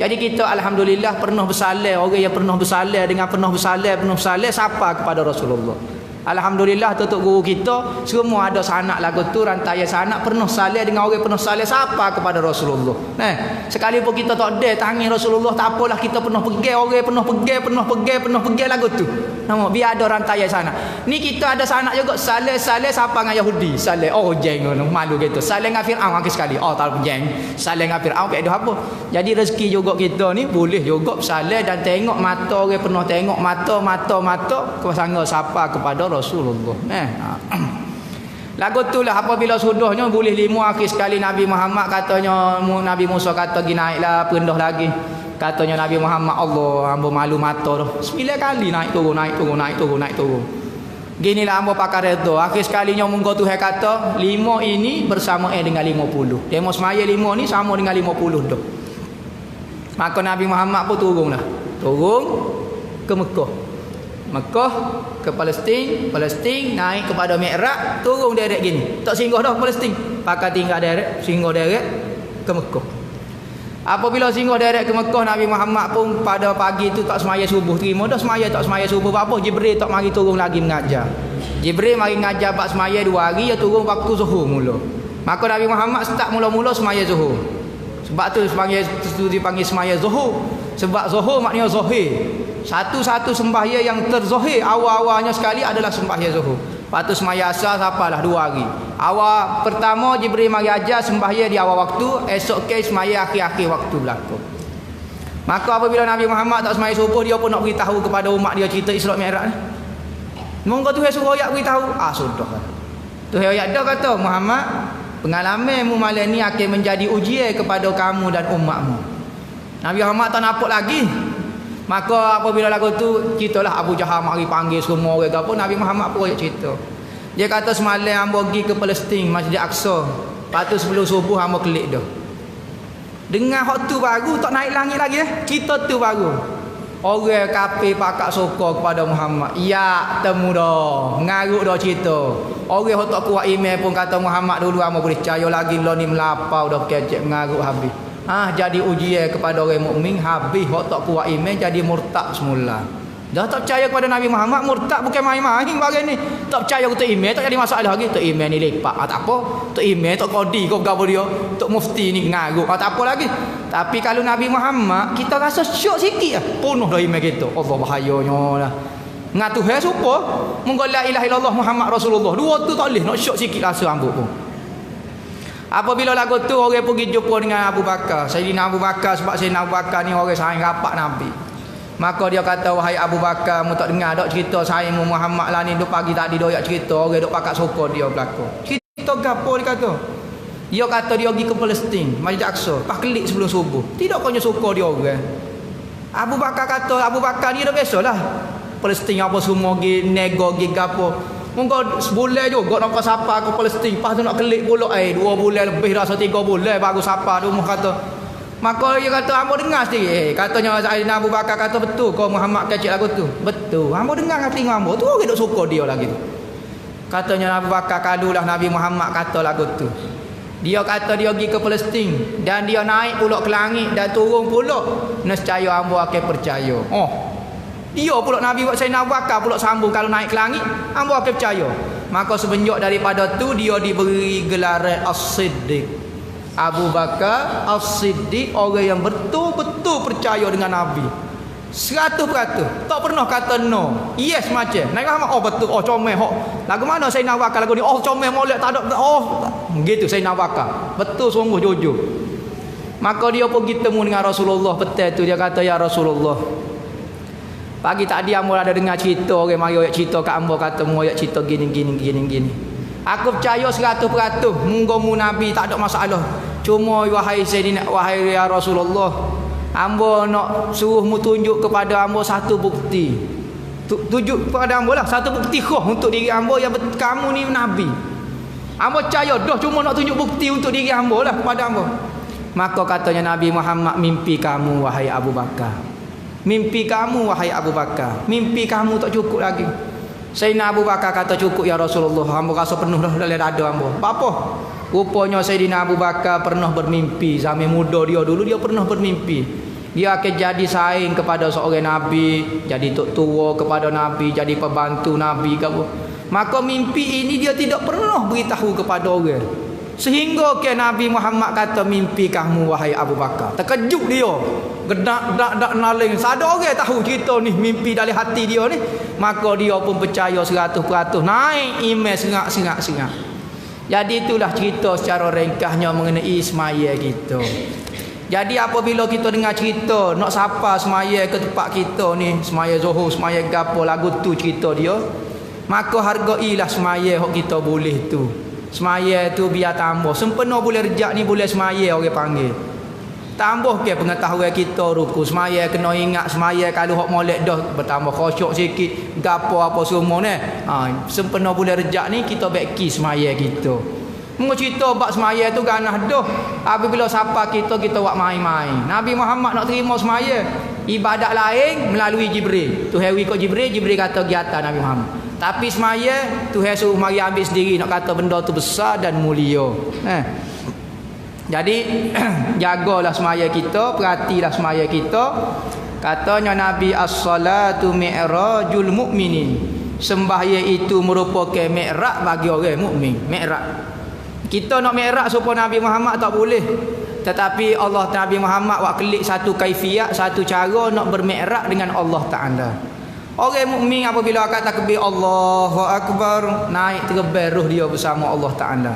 Jadi kita alhamdulillah pernah bersalin, orang yang pernah bersalin dengan pernah bersalin siapa kepada Rasulullah. Alhamdulillah tutup guru kita semua ada sanak lagu tu, rantai sanak pernah salih dengan orang pernah salih siapa kepada Rasulullah. Sekalipun kita tak ada tangan Rasulullah, tak apalah, kita pernah pergi orang pernah pergi lagu tu. Nama biar ada rantai sanak. Ni kita ada sanak juga salih siapa dengan Yahudi. Salih jeng malu gitu. Salih dengan Firaun sekali. Tak jeng. Salih dengan Firaun tak ada apa. Jadi rezeki juga kita ni boleh juga salih dan tengok mata orang pernah tengok mata kesanga siapa kepada Rasulullah. Lagu tu lah apabila sudahnya boleh 5 akhir sekali Nabi Muhammad katanya, Nabi Musa kata pergi naiklah perendah lagi. Katanya Nabi Muhammad, Allah hamba malu mata dah. 9 kali naik turun. Ginilah hamba pakar redha. Akhir sekalinya munggo Tuhan kata 5 ini bersama dengan 50. Demo semaya 5 ni sama dengan 50 dah. Maka Nabi Muhammad pun turun ke Mekah ke Palestin naik kepada Mi'raj, turun direct gini. Tak singgah dah ke Palestin, pakai tinggal direct, singgah direct ke Mekah. Apabila singgah direct ke Mekah, Nabi Muhammad pun pada pagi tu tak semaya subuh, terima dah semaya tak semaya subuh apa, Jibril tak mari turun lagi mengajar. Jibril mari ngajar bab semaya 2 hari, dia turun waktu zuhur mula. Maka Nabi Muhammad start mula-mula semaya zuhur. Sebab tu dipanggil semaya zuhur. Sebab zuhur maknanya zahir. Satu-satu sembahyang yang terzahir awal-awalnya sekali adalah sembahyang zuhur. Lepas tu sembahyang asar sapalah 2 hari. Awal pertama Jibril mari ajar sembahyang di awal waktu, esok ke sembahyang akhir-akhir waktu berlaku. Maka apabila Nabi Muhammad tak sembahyang subuh, dia pun nak beritahu kepada umat dia cerita Isra Mi'raj ni. Monggo Tuhan suruh ayat beritahu. Sudah. Tuhan ayat dah kata, Muhammad, pengalamanmu malam ni akan menjadi ujian kepada kamu dan umatmu. Nabi Muhammad tak nampak lagi. Maka apabila lagu tu ceritalah Abu Jahal mari panggil semua orang apa, Nabi Muhammad pun cerita. Dia kata semalam hamba pergi ke Palestin, Masjid Aqsa. Lepas tu sebelum subuh hamba kelik dah. Dengar hak tu baru tak naik langit lagi cerita tu baru. Orang kafir pakak sokor kepada Muhammad. Ya, temu dah. Ngaruk dah cerita. Orang yang tak kuat iman pun kata Muhammad dulu hamba boleh percaya lagi lo ni melapau dah kecek ngaruk habis. Jadi ujian kepada orang mukmin, habis hak tak kuat iman jadi murtad semula. Dah tak percaya kepada Nabi Muhammad, murtad bukan main-main bagian ni. Tak percaya untuk iman tak jadi masalah lagi. Tok iman ni lepak tak apa. Tok iman tok qadi kau gapo dia. Tok mufti ni ngaruk tak apa lagi. Tapi kalau Nabi Muhammad kita rasa syok sikit penuh dah iman kita. Allah bahayanya lah. Ngatu Tuhan supa monggo la ilaha illallah Muhammad Rasulullah. Dua tu tak boleh nak syok sikit rasa rambut pun. Apabila lagu tu orang pergi jumpa dengan Abu Bakar, Sayyidina Abu Bakar, sebab Sayyidina Abu Bakar ni orang sayang rapat Nabi. Maka dia kata, wahai Abu Bakar, mu tak dengar dak cerita sayangmu Muhammad lah ni duk pagi tadi doyak cerita orang duk pakat sokor dia belaka. Cerita gapo dia kata? Dia kata dia pergi ke Palestin, Masjid Aqsa, pas kelik sebelum subuh. Tidak kau sokor dia orang. Abu Bakar kata, Abu Bakar ni dah biasalah. Palestin apa semua pergi nego pergi gapo. Mungkin sebulan juga nak sapa ke Palestin. Lepas tu nak kelik pula 2 bulan lebih rasa 3 bulan baru sapa tu kata. Maka dia kata hamba dengar sikit. Katanya Sayyidina Abu Bakar kata betul kau Muhammad kecil lagu tu. Betul. Hamba dengar hati hamba tu orang duk suka dia lagi tu. Katanya Abu Bakar kalulah Nabi Muhammad kata lagu tu. Dia kata dia pergi ke Palestin dan dia naik pula ke langit dan turun pula. Nescaya hamba akan percaya. Oh. Dia pula Nabi buat Sayyidina Abu Bakar pula sambung kalau naik ke langit, hamba akan percaya. Maka semenjak daripada tu dia diberi gelaran As-Siddiq. Abu Bakar As-Siddiq, orang yang betul-betul percaya dengan Nabi. 100%. Tak pernah kata no. Yes macam. Naik Muhammad, oh betul. Oh comel hok. Lagu mana Sayyidina Abu Bakar lagu ni? Oh comel molek tak ada. Oh gitu Sayyidina Abu Bakar. Betul sungguh jujur. Maka dia pergi temu dengan Rasulullah petang tu, dia kata ya Rasulullah. Pagi tadi hamba ada dengar cerita orang mari ayat cerita kat hamba kata mu ayat cerita gini. Aku percaya 100%. Munggu Nabi tak ada masalah. Cuma wahai Sayyidina wahai ya Rasulullah, hamba nak suruh mu tunjuk kepada hamba satu bukti. Tunjuk kepada hamba lah satu bukti khah untuk diri hamba yang kamu ni Nabi. Hamba percaya dah, cuma nak tunjuk bukti untuk diri hamba lah kepada hamba. Maka katanya Nabi Muhammad, mimpi kamu wahai Abu Bakar. Mimpi kamu wahai Abu Bakar. Mimpi kamu tak cukup lagi. Sayyidina Abu Bakar kata cukup ya Rasulullah. Hamba rasa penuh dah dalam dada hamba. Apa? Rupanya Sayyidina Abu Bakar pernah bermimpi. Zaman muda dia dulu dia pernah bermimpi. Dia akan jadi saing kepada seorang Nabi, jadi tok tua kepada Nabi, jadi pembantu Nabi ke apa. Maka mimpi ini dia tidak pernah beritahu kepada orang. Sehingga ke Nabi Muhammad kata mimpi kamu wahai Abu Bakar. Terkejut dia. Gedak naling. Ada orang tahu cerita ni mimpi dalam hati dia ni. Maka dia pun percaya 100%. Naik iman sengak. Jadi itulah cerita secara ringkasnya mengenai semaya kita. Jadi apabila kita dengar cerita nak sapa semaya ke tempat kita ni, semaya Zuhur, semaya gapo lagu tu cerita dia, maka hargailah semaya hok kita boleh tu. Semaya tu biar tambah. Sempena boleh rejak ni boleh semaya orang panggil. Tambah ke pengetahuan kita ruku. Semaya kena ingat semaya kalau hok molek dah bertambah khusyuk sikit. Gapo apa semua ni. Sempena boleh rejak ni kita beki semaya kita. Mu cerita bab semaya tu ganah dah. Apabila sapa kita buat main-main. Nabi Muhammad nak terima semaya. Ibadat lain melalui Jibril. Tuhan wi kat Jibril kata gi atas Nabi Muhammad. Tapi semaya Tuhan suruh mari ambil sendiri nak kata benda tu besar dan mulia. Jadi jagalah semaya kita, perhatilah semaya kita. Katanya Nabi as-salatu mi'rajul mu'minin. Sembahyang itu merupakan mi'raj bagi orang mukmin. Mi'raj. Kita nak mi'raj supaya Nabi Muhammad tak boleh. Tetapi Allah Nabi Muhammad buat kelik satu kaifiat, satu cara nak bermi'raj dengan Allah Taala. Orang mukmin apabila akan takbir Allahu Akbar, naik tergebel roh dia bersama Allah Taala.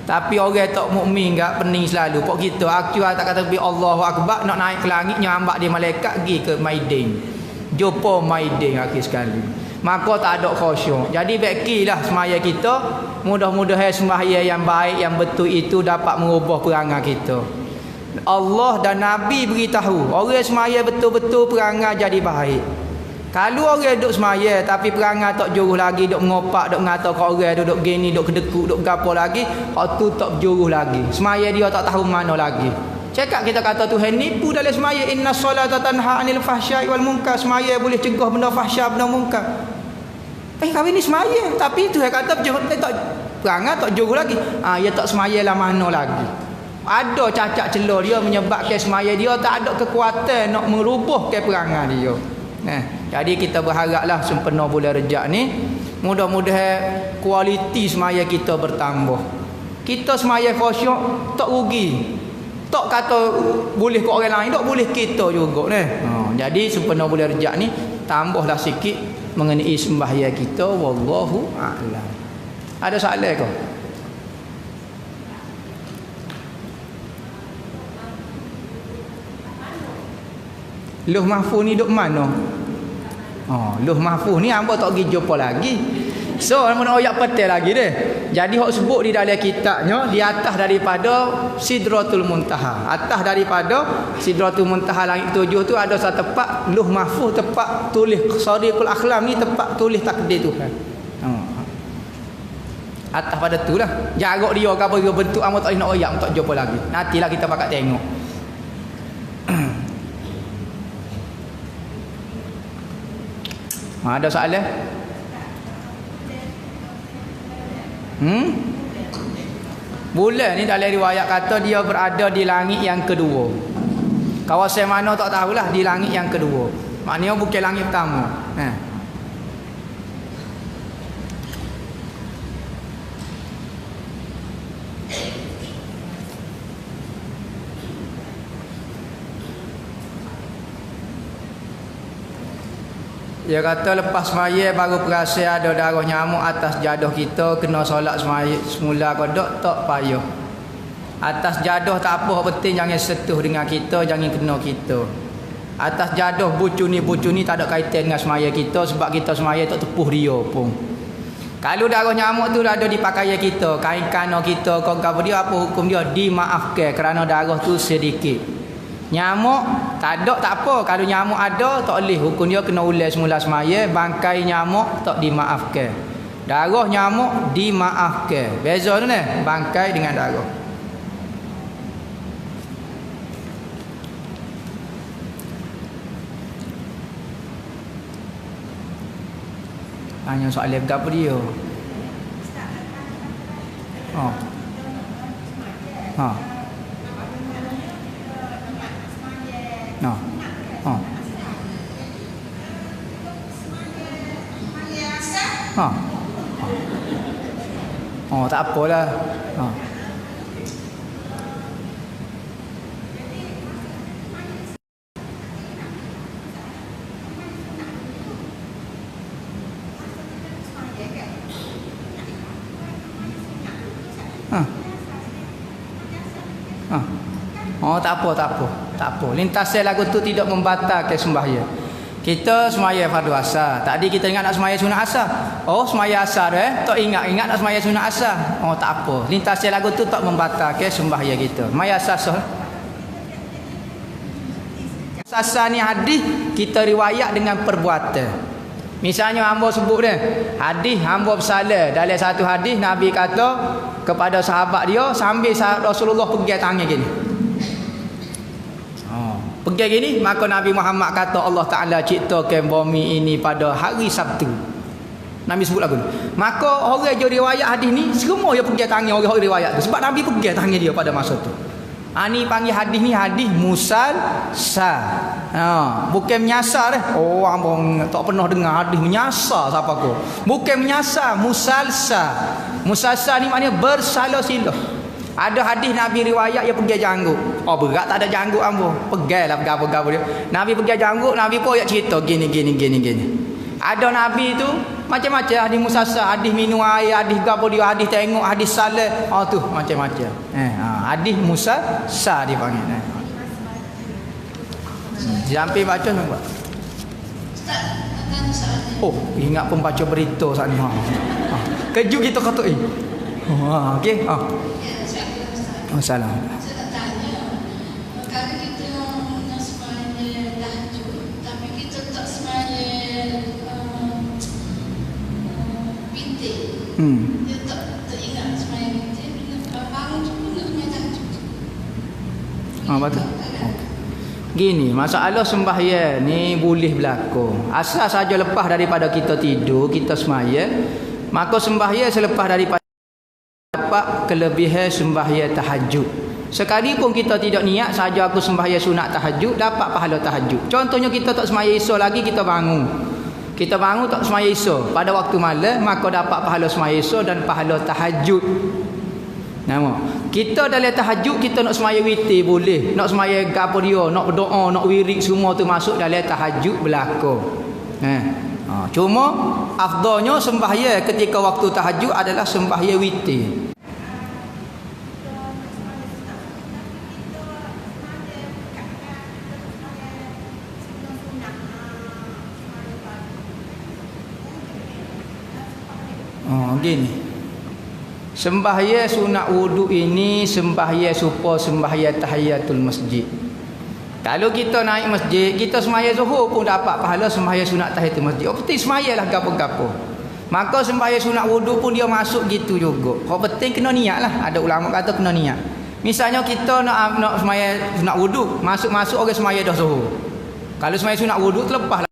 Tapi orang tak mukmin enggak pening selalu. Pok kita aku tak kata takbir Allahu Akbar nak naik ke langit nyambak dia malaikat pergi ke Maidin. Jumpa Maidin akhir sekali. Maka tak ada khusyuk. Jadi baiklah semaya kita, mudah-mudahan sembahyang yang baik yang betul itu dapat mengubah perangai kita. Allah dan Nabi beritahu, orang semaya betul-betul perangai jadi baik. Kalau orang duduk semaya tapi perangai tak juruh lagi, duduk mengopak, duduk mengata kat orang, duduk gini, duduk kedekut, duduk gapo lagi, hak tu tak juruh lagi. Semaya dia tak tahu mana lagi. Cakap kita kata Tuhan nipu dalam semaya, inna solata tanha anil fahsya'i wal munkar. Semaya boleh cegah benda fahsya, benda munkar. Kami ni semaya tapi Tuhan kata tak perangai tak juruh lagi. Ya tak semaya lah mana lagi. Ada cacat celah dia menyebabkan semaya dia tak ada kekuatan nak merubah ke perangai dia. Jadi kita berharaplah sempena bulan Rejab ni mudah-mudahan kualiti semaya kita bertambah. Kita semaya khusyuk tak rugi. Tak kata boleh ke orang lain, tak boleh kita juga ni. Jadi sempena bulan Rejab ni tambahlah sikit mengenai sembahyang kita, wallahu a'lam. Ada soalan ke? Luh mahfuz ni duk mana? Luh mahfuz ni hamba tak pergi jumpa lagi. So hamba nak oyak petai lagi deh. Jadi hok sebut di dalam kitabnya di atas daripada Sidratul Muntaha. Atas daripada Sidratul Muntaha langit 7 tu ada satu tempat luh mahfuz, tempat tulis Sariqul Akhlam ni, tempat tulis takdir Tuhan. Atas pada tu lah. Jarak dia ke apa bentuk hamba tak nak oyak, tak jumpa lagi. Nantilah kita bakal tengok. Ada soalan? Bulan ni dalam riwayat kata dia berada di langit yang kedua. Kawasan mana tak tahulah, di langit yang kedua. Maknanya bukan langit pertama. Dia kata lepas semaya baru perasan ada darah nyamuk atas jadah kita, kena solat semaya semula kodok tak payah. Atas jadah tak apa, penting jangan sentuh dengan kita, jangan kena kita. Atas jadah bucu ni tak ada kaitan dengan semaya kita, sebab kita semaya tak tepuh dia pun. Kalau darah nyamuk tu ada di pakaian kita, kain kana kita, kau dia apa hukum dia? Dimaafkan kerana darah tu sedikit. Nyamuk tak ada tak apa, kalau nyamuk ada tak boleh, hukum dia kena ulas semula semaya. Bangkai nyamuk tak dimaafkan, darah nyamuk dimaafkan. Beza tu ni, bangkai dengan darah. Tanya soalan apa dia? Tak apalah. Tak apa. Lintasan lagu tu tidak membatalkan sembahyang. Kita semaya fardu asar. Tadi kita ingat nak semaya sunat asar. Semaya asar tak ingat nak semaya sunat asar. Tak apa. Lintasan lagu tu tak membatalkan sembahyang kita. Semaya asar sah. Asar ni hadis kita riwayat dengan perbuatan. Misalnya hamba sebut dia, hadis hamba bersalah. Dalam satu hadis Nabi kata kepada sahabat dia sambil Rasulullah pegang tangan gini. Pegang gini, maka Nabi Muhammad kata Allah Ta'ala ciptakan bumi ini pada hari Sabtu. Nabi sebut lagu ni. Maka orang yang riwayat hadis ni semua dia pegang tangan orang riwayat tu, sebab Nabi pegang tangan dia pada masa tu. Ni panggil hadis ni hadis musal sa. Bukan menyasar abang tak pernah dengar hadis menyasar siapa ko. Bukan menyasar, musalsa. Musalsa ni maknanya bersalah-silah. Ada hadis Nabi riwayat dia pegang janggut. Berat tak ada janggut ambo. Pegailah gapo-gapo dia. Nabi pegang janggut, Nabi pun ayat cerita gini. Ada Nabi tu macam-macam, hadis musasa, hadis minum air, hadis gapo dia, hadis tengok, hadis salat. Tu macam-macam. Hadis musasa dipanggil. Sampai baca nampak. Ingat pembaca berita sana. Keju kita kata okey. Salam.
Saya nak tanya, kalau kita nak sembahyang tahajud, tapi kita tak sembahyang bintik, dia tak ingat sembahyang bintik, bangun tu pun nak sembahyang tahajud.
Betul. Gini, masalah sembahyang ni boleh berlaku. Asal saja lepas daripada kita tidur, kita sembahyang, maka sembahyang selepas daripada dapat kelebihan sembahyang tahajud. Sekalipun kita tidak niat saja aku sembahyang sunat tahajud, dapat pahala tahajud. Contohnya kita tak sembahyang isya lagi, kita bangun tak sembahyang isya pada waktu malam, maka dapat pahala sembahyang isya dan pahala tahajud. Kita dalam tahajud kita nak sembahyang witir boleh, nak sembahyang gapo dia, nak berdoa, nak wirid, semua tu masuk dalam tahajud berlaku. Cuma afdalnya sembahyang ketika waktu tahajud adalah sembahyang witir. Gini. Sembahyang sunat wudu ini sembahyang supaya sembahyang tahiyatul masjid. Kalau kita naik masjid, kita sembahyang zuhur pun dapat pahala sembahyang sunat tahiyatul masjid. Penting sembahyanglah gapo-gapo. Maka sembahyang sunat wudu pun dia masuk gitu juga. Penting kena niatlah. Ada ulama kata kena niat. Misalnya kita nak sembahyang sunat wudu, masuk orang sembahyang dah zuhur. Kalau sembahyang sunat wudu terlepaslah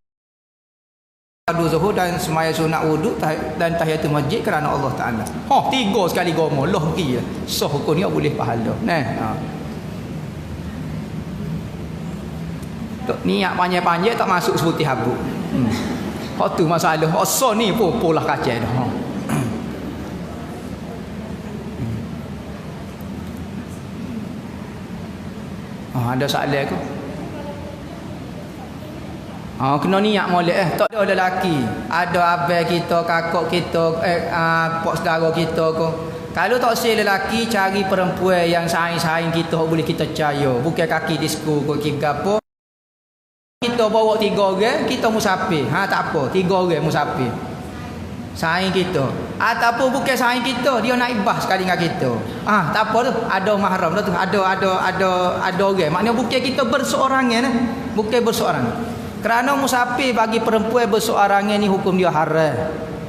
fardu zuhur dan semaya sunat wuduk dan tahiyatul masjid kerana Allah Taala. 3 sekali gomo loh pergi ya. So hukum ni boleh pahala. Niat panjang-panjang tak masuk seperti habuk. Tu masalah. So ni pun polah kacau dah. Ada soalan ke? Kena niat molek tak ada lelaki, ada abang kita, kakak kita, pak saudara kita ke. Kalau tak say lelaki, cari perempuan yang saing-saing kita boleh kita percaya. Bukan kaki disko ke apa. Kita bawa 3 orang, kita musafir. Tak apa, 3 orang musafir. Saing kita. Ataupun bukan saing kita, dia nak ibah sekali dengan kita. Tak apa tu, ada mahram tu, ada orang. Maknanya bukan kita berseorangan bukan berseorangan. Kerana musafir bagi perempuan berseorangan ni hukum dia haram.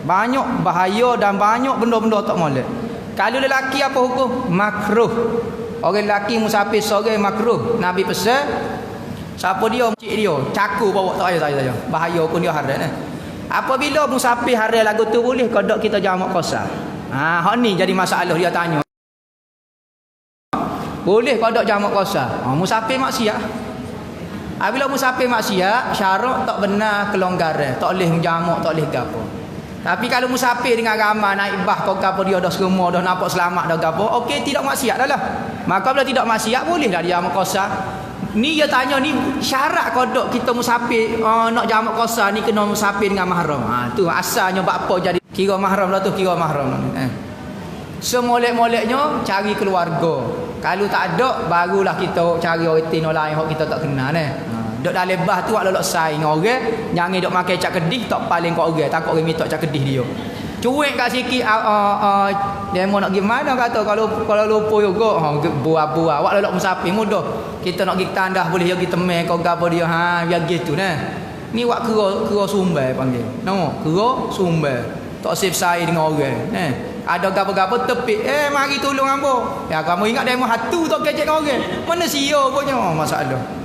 Banyak bahaya dan banyak benda-benda tak molek. Kalau lelaki apa hukum? Makruh. Orang lelaki musafir seorang makruh. Nabi pesan, siapa dia cik dia, caku bawa tak payah saja. Bahaya hukum dia haram. Apabila musafir haram lagu tu boleh kodok kita jamak qasar. Hak ni jadi masalah dia tanya. Boleh kodok jamak qasar. Musafir maksiat. Bila musafir maksiat, syarat tak benar kelonggaran, tak boleh menjamak, tak boleh gapo. Tapi kalau musafir dengan ramai naik bah kau gapo dia dah semua dah nampak selamat dah gapo, okey tidak maksiat dah lah. Maka bila tidak maksiat bolehlah dia jamak qasar. Ni dia tanya ni syarat kodok kita musafir nak jamak qasar ni kena musafir dengan mahram. Tu asalnya bab apa jadi kira mahram lah tu, kira mahram. Semolek-moleknya cari keluarga. Kalau tak ada barulah kita cari orang tino lain hok kita tak kenal dok dalam bah tu lolok saing orang, jangan dok makan cak kedih tak paling kau orang, takut orang minta cak kedih dia. Cuek kat sikit demo nak gimana kata kalau lupa juga buah-buah awak lolok musafir mudah. Kita nak pergi tandah boleh pergi temai kau gapo dia biar gitu Ni wak kera sumber panggil. Nama kera sumber. Tak save sai dengan orang ada gapo-gapo tepik mari tolong hangpa. Ya kamu ingat demo hatu tak kecek dengan orang. Mana sia punya masalah.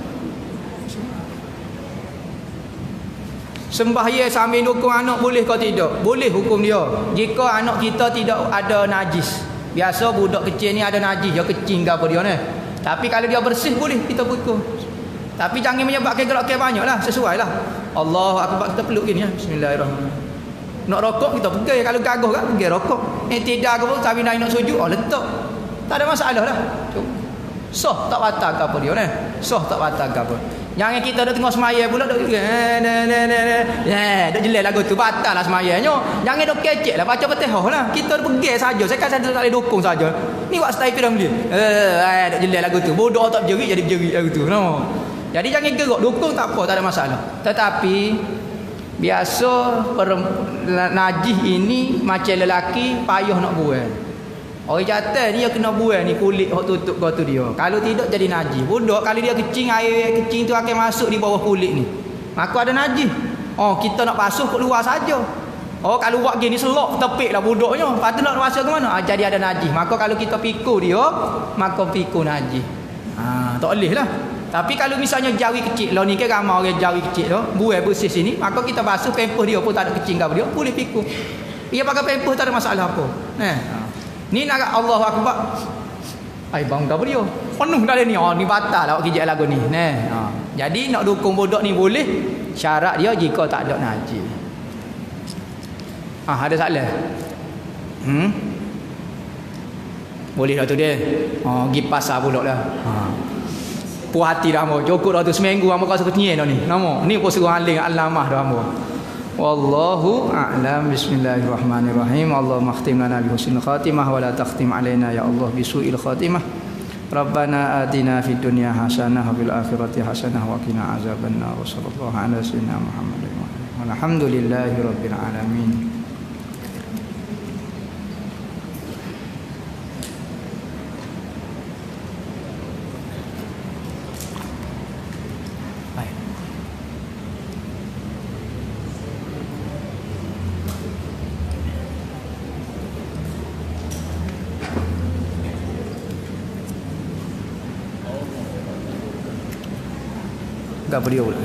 Sembahyang sambil dukung anak boleh ke tidak? Boleh hukum dia. Jika anak kita tidak ada najis. Biasa budak kecil ni ada najis, dia kecing ke apa dia Tapi kalau dia bersih boleh kita pukul. Tapi jangan menyebabkan gerak-gerak banyaklah, sesuailah. Allahu akbar kita peluk gini Bismillahirrahmanirrahim. Nak rokok kita pegang, kalau gagah kan pegang rokok. Tidak ke pun sambil nak sujud letak. Tak ada masalah lah. Soh tak batal ke apa dia Soh tak batal ke apa. Jangan kita dah tengok semaya pula dah jelek lagu tu batal lah semayanya. Jangan dok kecek lah baca Fatihah lah. Kita pegang saja. Saya kan saya tak boleh dukung saja. Ni wak style film dia. Dak jelek lagu tu. Bodoh tak berjerit jadi berjerit lagu tu. Jadi jangan gerak dukung tak apa, tak ada masalah. Tetapi biasa najis ini macam lelaki payah nak buang. Orang jantan dia kena buang ni kulit hok tutup kau tu dia. Kalau tidak jadi najis. Budak kalau dia kecing air kecing tu akan masuk di bawah kulit ni. Maka ada najis. Kita nak basuh kat luar saja. Kalau buat gini selok tepiklah budaknya. Lepas tu nak basuh ke mana? Jadi ada najis. Maka kalau kita pikul dia, maka pikul najis. Tak boleh lah. Tapi kalau misalnya jari kecil, lah ni kan ramai orang jari kecil tu, buai bersih sini, maka kita basuh pempus dia pun tak ada kecing ke dia, boleh pikul. Dia pakai pempus tak ada masalah apa. Ni nak Allahu akbar. Bang dah dia. Penuh dah ni. Ni batal lah awak kijak lagu ni. Jadi nak dukung budak ni boleh, syarat dia jika tak ada najis. Ada salah. Boleh dah tu dia. Pergi pasar pula dah. Puas hati dah hamba. Cukup dah tu seminggu hamba rasa kenyang dah ni. Nama ni pun suruh aling alamah dah hamba. Wallahu a'lam. Bismillahirrahmanirrahim. Allahumma khtim lana bi husnil khatimah wa la takhtim alaina ya Allah bi su'il khatimah. Rabbana atina fid dunya hasanah wa fil akhirati hasanah wa qina azabannar. Wa sallallahu ala sayyidina Muhammadin wa alihi. Alhamdulillahi rabbil alamin. Apa dia pula